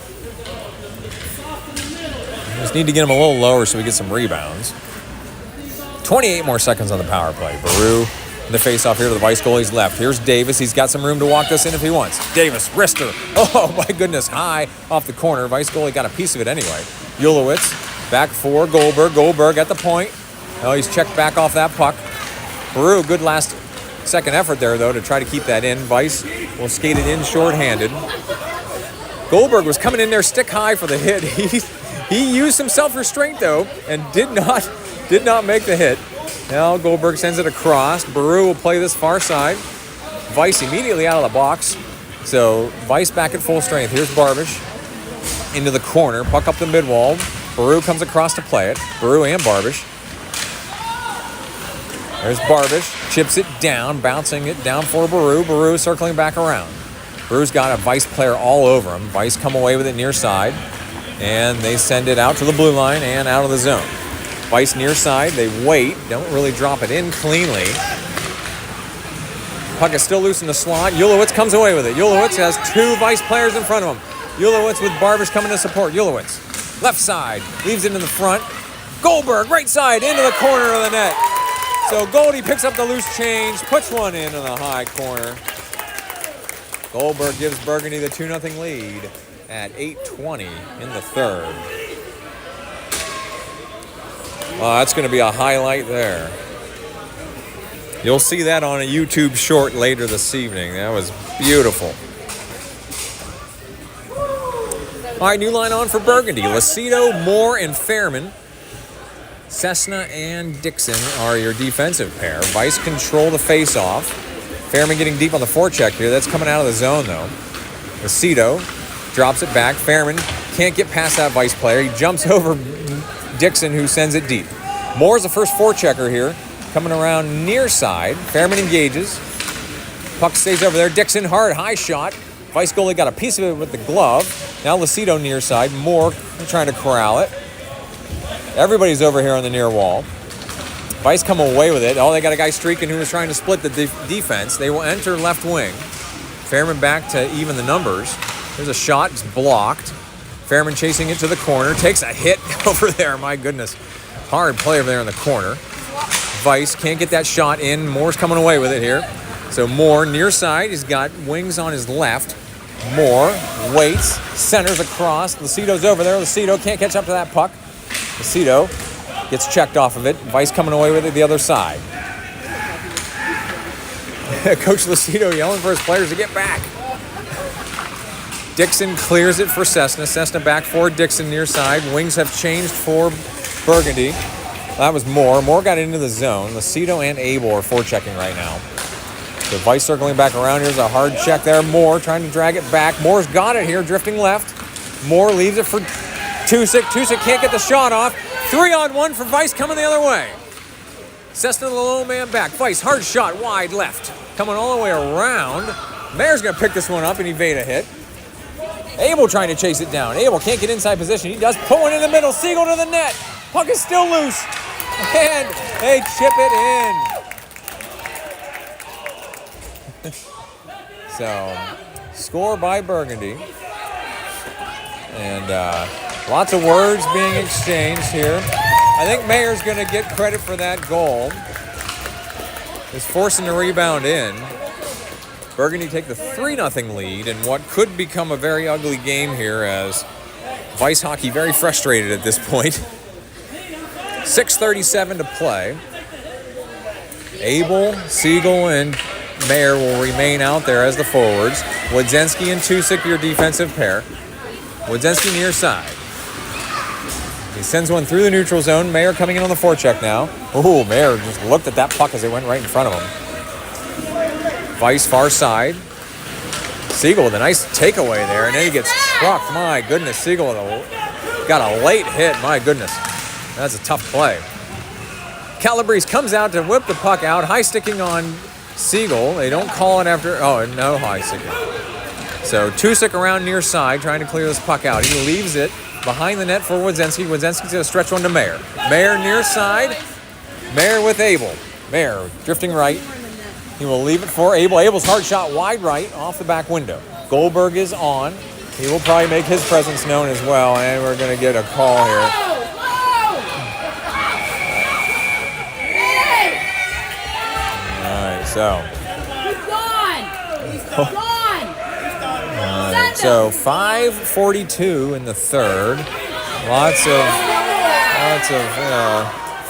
Just need to get him a little lower so we get some rebounds. 28 more seconds on the power play. Baru in the face-off here to the Vice goalie's left. Here's Davis. He's got some room to walk this in if he wants. Davis, wrister. Oh, my goodness, high off the corner. Vice goalie got a piece of it anyway. Yulowitz back for Goldberg. Goldberg at the point. Oh, he's checked back off that puck. Baru, good last second effort there, though, to try to keep that in. Vice will skate it in shorthanded. Goldberg was coming in there stick high for the hit. He used some self-restraint, though, and did not make the hit. Now Goldberg sends it across. Baru will play this far side. Vice immediately out of the box. So Vice back at full strength. Here's Barbish into the corner. Puck up the mid-wall. Baru comes across to play it. Baru and Barbish. There's Barbish. Chips it down, bouncing it down for Baru. Baru circling back around. Baru's got a Vice player all over him. Vice come away with it near side. And they send it out to the blue line and out of the zone. Vice near side, they wait, don't really drop it in cleanly. Puck is still loose in the slot. Yulowitz comes away with it. Yulowitz has two Vice players in front of him. Yulowitz with Barbish coming to support. Yulowitz, left side, leaves it in the front. Goldberg, right side, into the corner of the net. So Goldie picks up the loose change, puts one into the high corner. Goldberg gives Burgundy the 2-0 lead at 8:20 in the third. That's going to be a highlight there. You'll see that on a YouTube short later this evening. That was beautiful. All right, new line on for Burgundy. Lucido, Moore, and Fairman. Cessna and Dixon are your defensive pair. Vice control the face-off. Fairman getting deep on the forecheck here. That's coming out of the zone, though. Lucido drops it back. Fairman can't get past that Vice player. He jumps over Dixon, who sends it deep. Moore's the first forechecker here, coming around near side. Fairman engages. Puck stays over there. Dixon, hard, high shot. Vice goalie got a piece of it with the glove. Now Lucido near side. Moore trying to corral it. Everybody's over here on the near wall. Vice come away with it. Oh, they got a guy streaking who was trying to split the defense. They will enter left wing. Fairman back to even the numbers. There's a shot. It's blocked. Fairman chasing it to the corner. Takes a hit over there. My goodness. Hard play over there in the corner. Vice can't get that shot in. Moore's coming away with it here. So Moore near side. He's got wings on his left. Moore waits. Centers across. Lucido's over there. Lucido can't catch up to that puck. Lucido gets checked off of it. Vice coming away with it the other side. Coach Lucido yelling for his players to get back. Dixon clears it for Cessna. Cessna back for Dixon near side. Wings have changed for Burgundy. That was Moore. Moore got into the zone. Lucido and Abel are forechecking right now. So Vice circling back around. Here's a hard check there. Moore trying to drag it back. Moore's got it here, drifting left. Moore leaves it for Tusick. Tusick can't get the shot off. 3-on-1 for Vice coming the other way. Cessna the low man back. Vice, hard shot, wide left. Coming all the way around. Mayer's going to pick this one up and evade a hit. Abel trying to chase it down. Abel can't get inside position. He does pull one in the middle. Siegel to the net. Puck is still loose. And they chip it in. So, score by Burgundy. And lots of words being exchanged here. I think Mayer's going to get credit for that goal. He's forcing the rebound in. Burgundy take the 3-0 lead in what could become a very ugly game here, as Vice Hockey very frustrated at this point. 6:37 to play. Abel, Siegel, and Mayer will remain out there as the forwards. Wodzinski and Tusik, your defensive pair. Wodzinski near side. He sends one through the neutral zone. Mayer coming in on the forecheck now. Oh, Mayer just looked at that puck as it went right in front of him. Vice far side. Siegel with a nice takeaway there, and then he gets trucked. My goodness, Siegel got a late hit. My goodness, that's a tough play. Calabrese comes out to whip the puck out, high sticking on Siegel. They don't call it after. Oh, no high sticking. So Tusik around near side trying to clear this puck out. He leaves it behind the net for Wodzinski. Wodzinski's going to stretch one to Mayer. Mayer near side. Mayer with Abel. Mayer drifting right. He will leave it for Abel. Abel's hard shot wide right off the back window. Goldberg is on. He will probably make his presence known as well, and we're going to get a call here. All right, so. He's gone. So 5:42 in the third. Lots of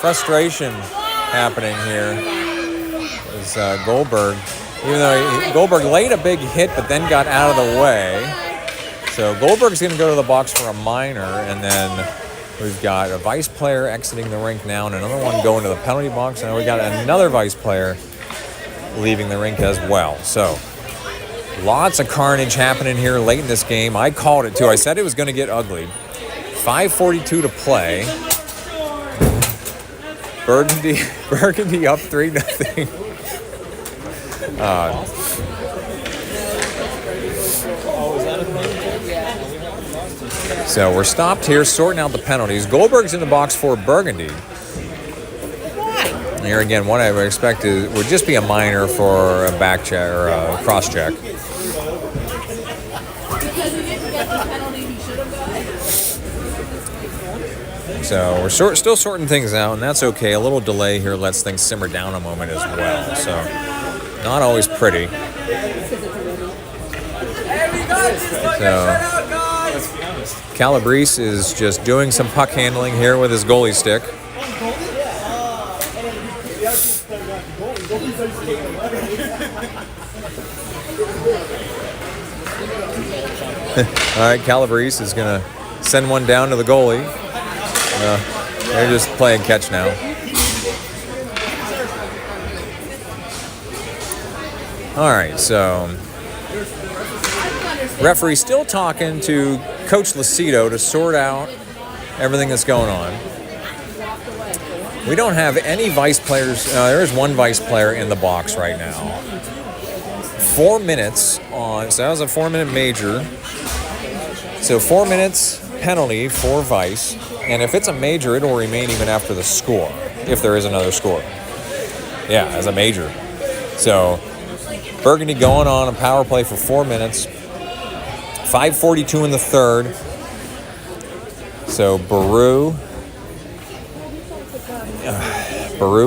frustration happening here. As Goldberg, even though Goldberg laid a big hit, but then got out of the way. So Goldberg's going to go to the box for a minor, and then we've got a Vice player exiting the rink now, and another one going to the penalty box, and we got another Vice player leaving the rink as well. So lots of carnage happening here late in this game. I called it too. I said it was going to get ugly. 5:42 to play. Burgundy up 3-0. So we're stopped here sorting out the penalties. Goldberg's in the box for Burgundy. Here again, what I would expect would just be a minor for a back check or a cross check. So we're still sorting things out, and that's okay. A little delay here lets things simmer down a moment as well. So not always pretty. So Calabrese is just doing some puck handling here with his goalie stick. All right, Calabrese is going to send one down to the goalie. They're just playing catch now. All right, so referee still talking to Coach Lucido to sort out everything that's going on. We don't have any Vice players. There is one Vice player in the box right now. 4 minutes on, so that was a 4-minute major. So 4 minutes penalty for Vice. And if it's a major, it'll remain even after the score, if there is another score. Yeah, as a major. So Burgundy going on a power play for 4 minutes. 5:42 in the third. So Baru,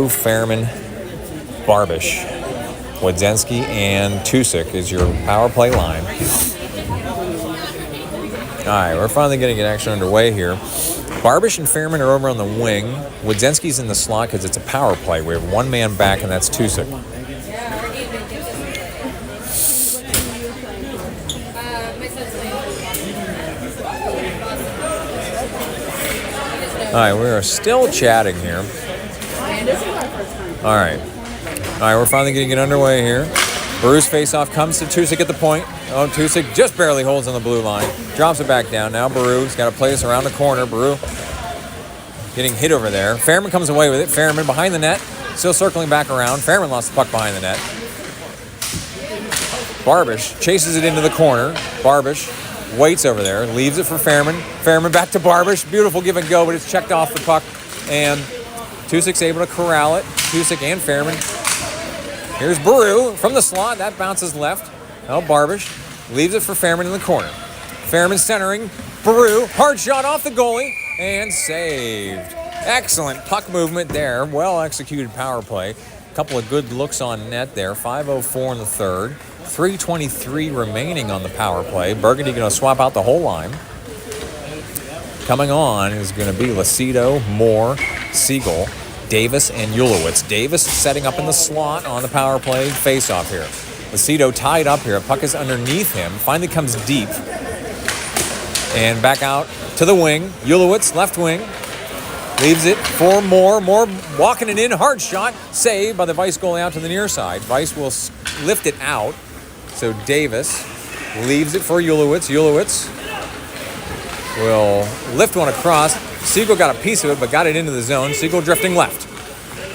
Fairman, Barbish, Wodzinski, and Tusik is your power play line. All right, we're finally getting it actually underway here. Barbish and Fairman are over on the wing. Wodzinski's in the slot because it's a power play. We have one man back, and that's Tusik. All right, we are still chatting here. All right, we're finally getting it underway here. Baru's face-off comes to Tusik at the point. Oh, Tusik just barely holds on the blue line. Drops it back down. Now Baru's got to play this around the corner. Baru getting hit over there. Fairman comes away with it. Fairman behind the net. Still circling back around. Fairman lost the puck behind the net. Barbish chases it into the corner. Barbish waits over there. Leaves it for Fairman. Fairman back to Barbish. Beautiful give and go, but it's checked off the puck. And Tusik's able to corral it. Tusik and Fairman. Here's Baru from the slot. That bounces left. Now Barbish leaves it for Fairman in the corner. Fairman centering. Baru, hard shot off the goalie, and saved. Excellent puck movement there. Well executed power play. A couple of good looks on net there. 5:04 in the third. 3:23 remaining on the power play. Burgundy going to swap out the whole line. Coming on is going to be Lucido, Moore, Siegel, Davis, and Ulowitz. Davis setting up in the slot on the power play face-off here. Lucido tied up here. Puck is underneath him. Finally comes deep. And back out to the wing. Ulowitz, left wing. Leaves it for Moore. Moore walking it in. Hard shot. Saved by the Vice goalie out to the near side. Vice will lift it out. So Davis leaves it for Ulowitz. Ulowitz will lift one across. Siegel got a piece of it, but got it into the zone. Siegel drifting left.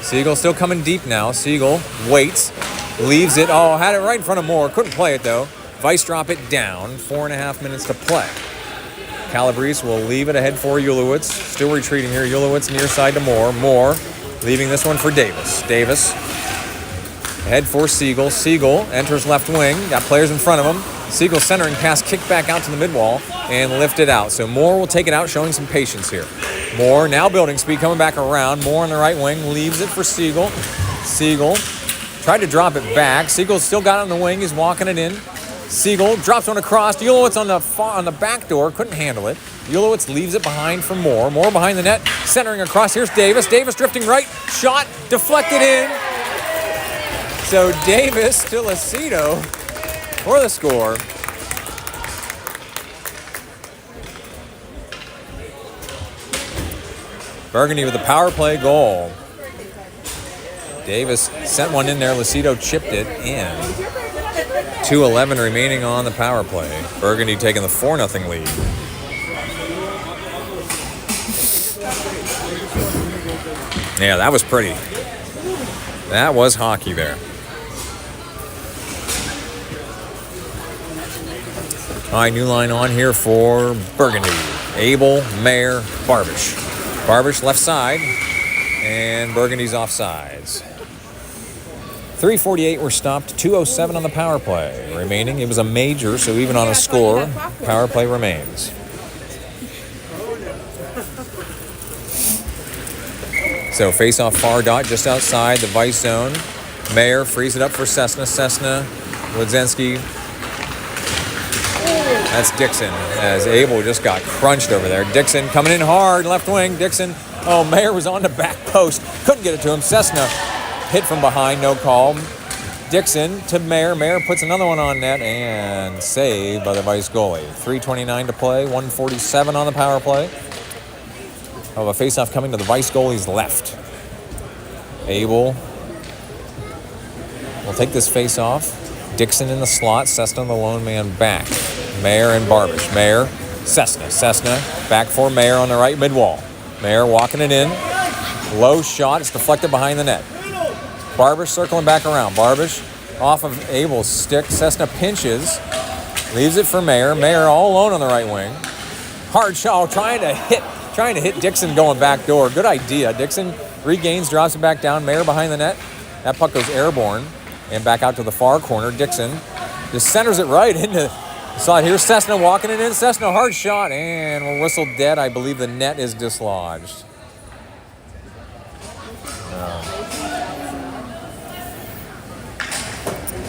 Siegel still coming deep now. Siegel waits. Leaves it. Oh, had it right in front of Moore. Couldn't play it, though. Vice drop it down. 4.5 minutes to play. Calabrese will leave it ahead for Ulowitz. Still retreating here. Ulowitz near side to Moore. Moore leaving this one for Davis. Davis ahead for Siegel. Siegel enters left wing. Got players in front of him. Siegel centering pass, kicked back out to the mid-wall and lifted out. So Moore will take it out, showing some patience here. Moore now building speed, coming back around. Moore on the right wing, leaves it for Siegel. Siegel tried to drop it back. Siegel still got it on the wing. He's walking it in. Siegel drops one across. Ulowitz on the back door, couldn't handle it. Ulowitz leaves it behind for Moore. Moore behind the net, centering across. Here's Davis. Davis drifting right. Shot deflected in. So Davis to Lucido for the score. Burgundy with a power play goal. Davis sent one in there. Lucido chipped it in. 2:11 remaining on the power play. Burgundy taking the 4-0 lead. Yeah, that was pretty. That was hockey there. All right, new line on here for Burgundy. Abel, Mayer, Barbish. Barbish left side, and Burgundy's offsides. 3:48 were stopped, 2:07 on the power play. Remaining, it was a major, so even on a score, power play remains. So face-off far dot just outside the Vice zone. Mayer frees it up for Cessna. Cessna, Wodzinski. That's Dixon, as Abel just got crunched over there. Dixon coming in hard, left wing. Dixon, oh, Mayer was on the back post. Couldn't get it to him. Cessna hit from behind, no call. Dixon to Mayer. Mayer puts another one on net and saved by the Vice goalie. 3:29 to play, 1:47 on the power play. Oh, a faceoff coming to the Vice goalie's left. Abel will take this faceoff. Dixon in the slot, Cessna the lone man back. Mayer and Barbish. Mayer, Cessna. Cessna back for Mayer on the right mid-wall. Mayer walking it in. Low shot. It's deflected behind the net. Barbish circling back around. Barbish off of Abel's stick. Cessna pinches. Leaves it for Mayer. Mayer all alone on the right wing. Hard shot. Trying to hit Dixon going back door. Good idea. Dixon regains, drops it back down. Mayer behind the net. That puck goes airborne and back out to the far corner. Dixon just centers it right into... Saw it here. Cessna walking it in. Cessna, hard shot, and we're whistled dead. I believe the net is dislodged.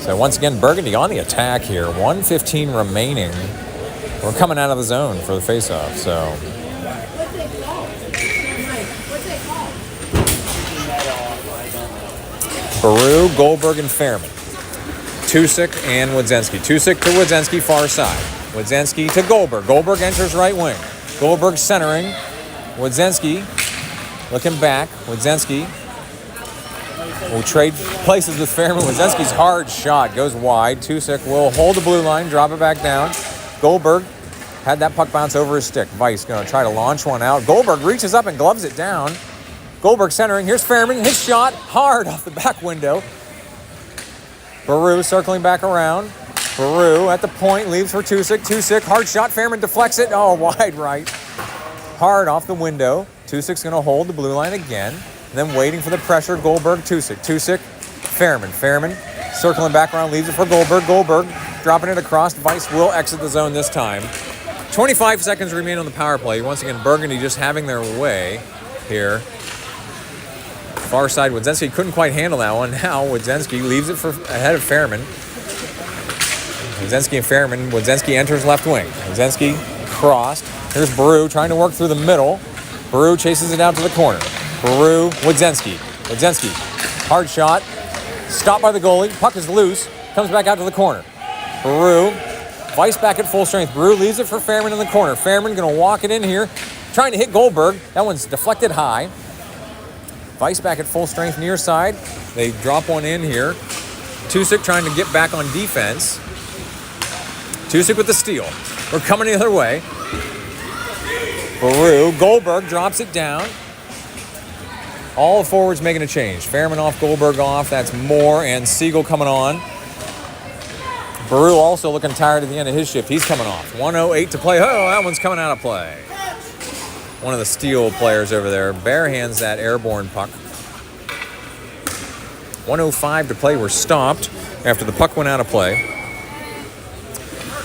So once again, Burgundy on the attack here. 1:15 remaining. We're coming out of the zone for the faceoff. So Baru, Goldberg, and Fairman. Tusick and Wodzinski. Tusick to Wodzinski, far side. Wodzinski to Goldberg. Goldberg enters right wing. Goldberg centering. Wodzinski looking back. Wodzinski will trade places with Fairman. Wodzinski's hard shot goes wide. Tusick will hold the blue line, drop it back down. Goldberg had that puck bounce over his stick. Vice going to try to launch one out. Goldberg reaches up and gloves it down. Goldberg centering. Here's Fairman. His shot hard off the back window. Baru circling back around. Baru at the point, leaves for Tusick. Tusick, hard shot. Fairman deflects it. Oh, wide right. Hard off the window. Tusick's going to hold the blue line again. And then waiting for the pressure, Goldberg, Tusick. Tusick, Fairman. Fairman circling back around, leaves it for Goldberg. Goldberg dropping it across. Vice will exit the zone this time. 25 seconds remain on the power play. Once again, Burgundy just having their way here. Far side, Wodzinski couldn't quite handle that one. Now Wodzinski leaves it for ahead of Fairman. Wodzinski and Fairman. Wodzinski enters left wing. Wodzinski crossed. Here's Baru trying to work through the middle. Baru chases it out to the corner. Baru, Wodzinski. Wodzinski, hard shot. Stopped by the goalie. Puck is loose. Comes back out to the corner. Baru, Weiss back at full strength. Baru leaves it for Fairman in the corner. Fairman going to walk it in here. Trying to hit Goldberg. That one's deflected high. Weiss back at full strength near side. They drop one in here. Tusik trying to get back on defense. Tusik with the steal. We're coming the other way. Baru, Goldberg drops it down. All the forwards making a change. Fairman off, Goldberg off. That's Moore and Siegel coming on. Baru also looking tired at the end of his shift. He's coming off. 1:08 to play. Oh, that one's coming out of play. One of the Steel players over there barehands that airborne puck. 1:05 to play. We're stopped after the puck went out of play.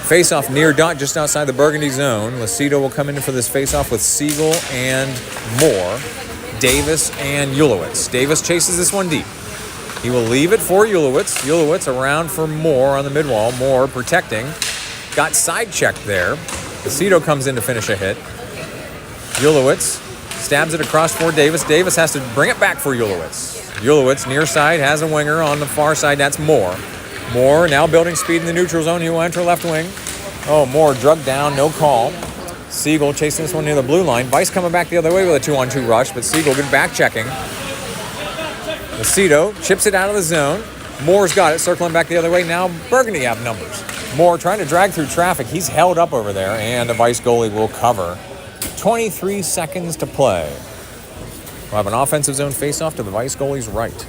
Face-off near dot, just outside the Burgundy zone. Lucido will come in for this face-off with Siegel and Moore, Davis and Ulowitz. Davis chases this one deep. He will leave it for Ulowitz. Ulowitz around for Moore on the midwall. Moore protecting. Got side-checked there. Lucido comes in to finish a hit. Ulowitz stabs it across for Davis. Davis has to bring it back for Ulowitz. Ulowitz near side has a winger on the far side. That's Moore. Moore now building speed in the neutral zone. He will enter left wing. Oh, Moore drugged down, no call. Siegel chasing this one near the blue line. Weiss coming back the other way with a 2-on-2 rush, but Siegel good back checking. Lucido chips it out of the zone. Moore's got it, circling back the other way. Now Burgundy have numbers. Moore trying to drag through traffic. He's held up over there, and the Weiss goalie will cover. 23 seconds to play. We'll have an offensive zone face-off to the Weiss goalie's right.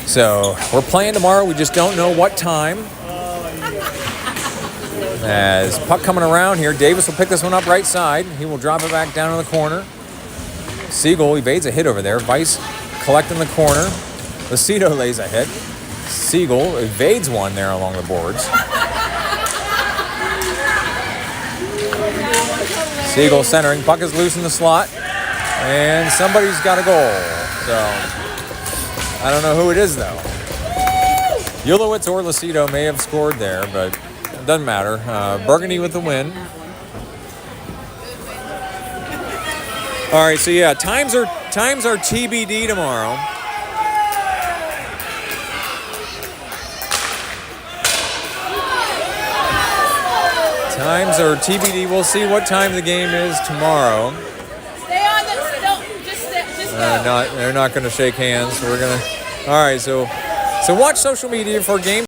So we're playing tomorrow. We just don't know what time. As puck coming around here, Davis will pick this one up right side. He will drop it back down in the corner. Siegel evades a hit over there. Weiss collecting the corner. Lucido lays a hit. Siegel evades one there along the boards. Siegel centering. Puck is loose in the slot. And somebody's got a goal. So I don't know who it is, though. Ulowitz or Lucido may have scored there, but it doesn't matter. Burgundy with the win. All right, so yeah, times are TBD tomorrow. Times are TBD. We'll see what time the game is tomorrow. Stay on the just go. They're not going to shake hands. We're gonna. All right, so watch social media for game.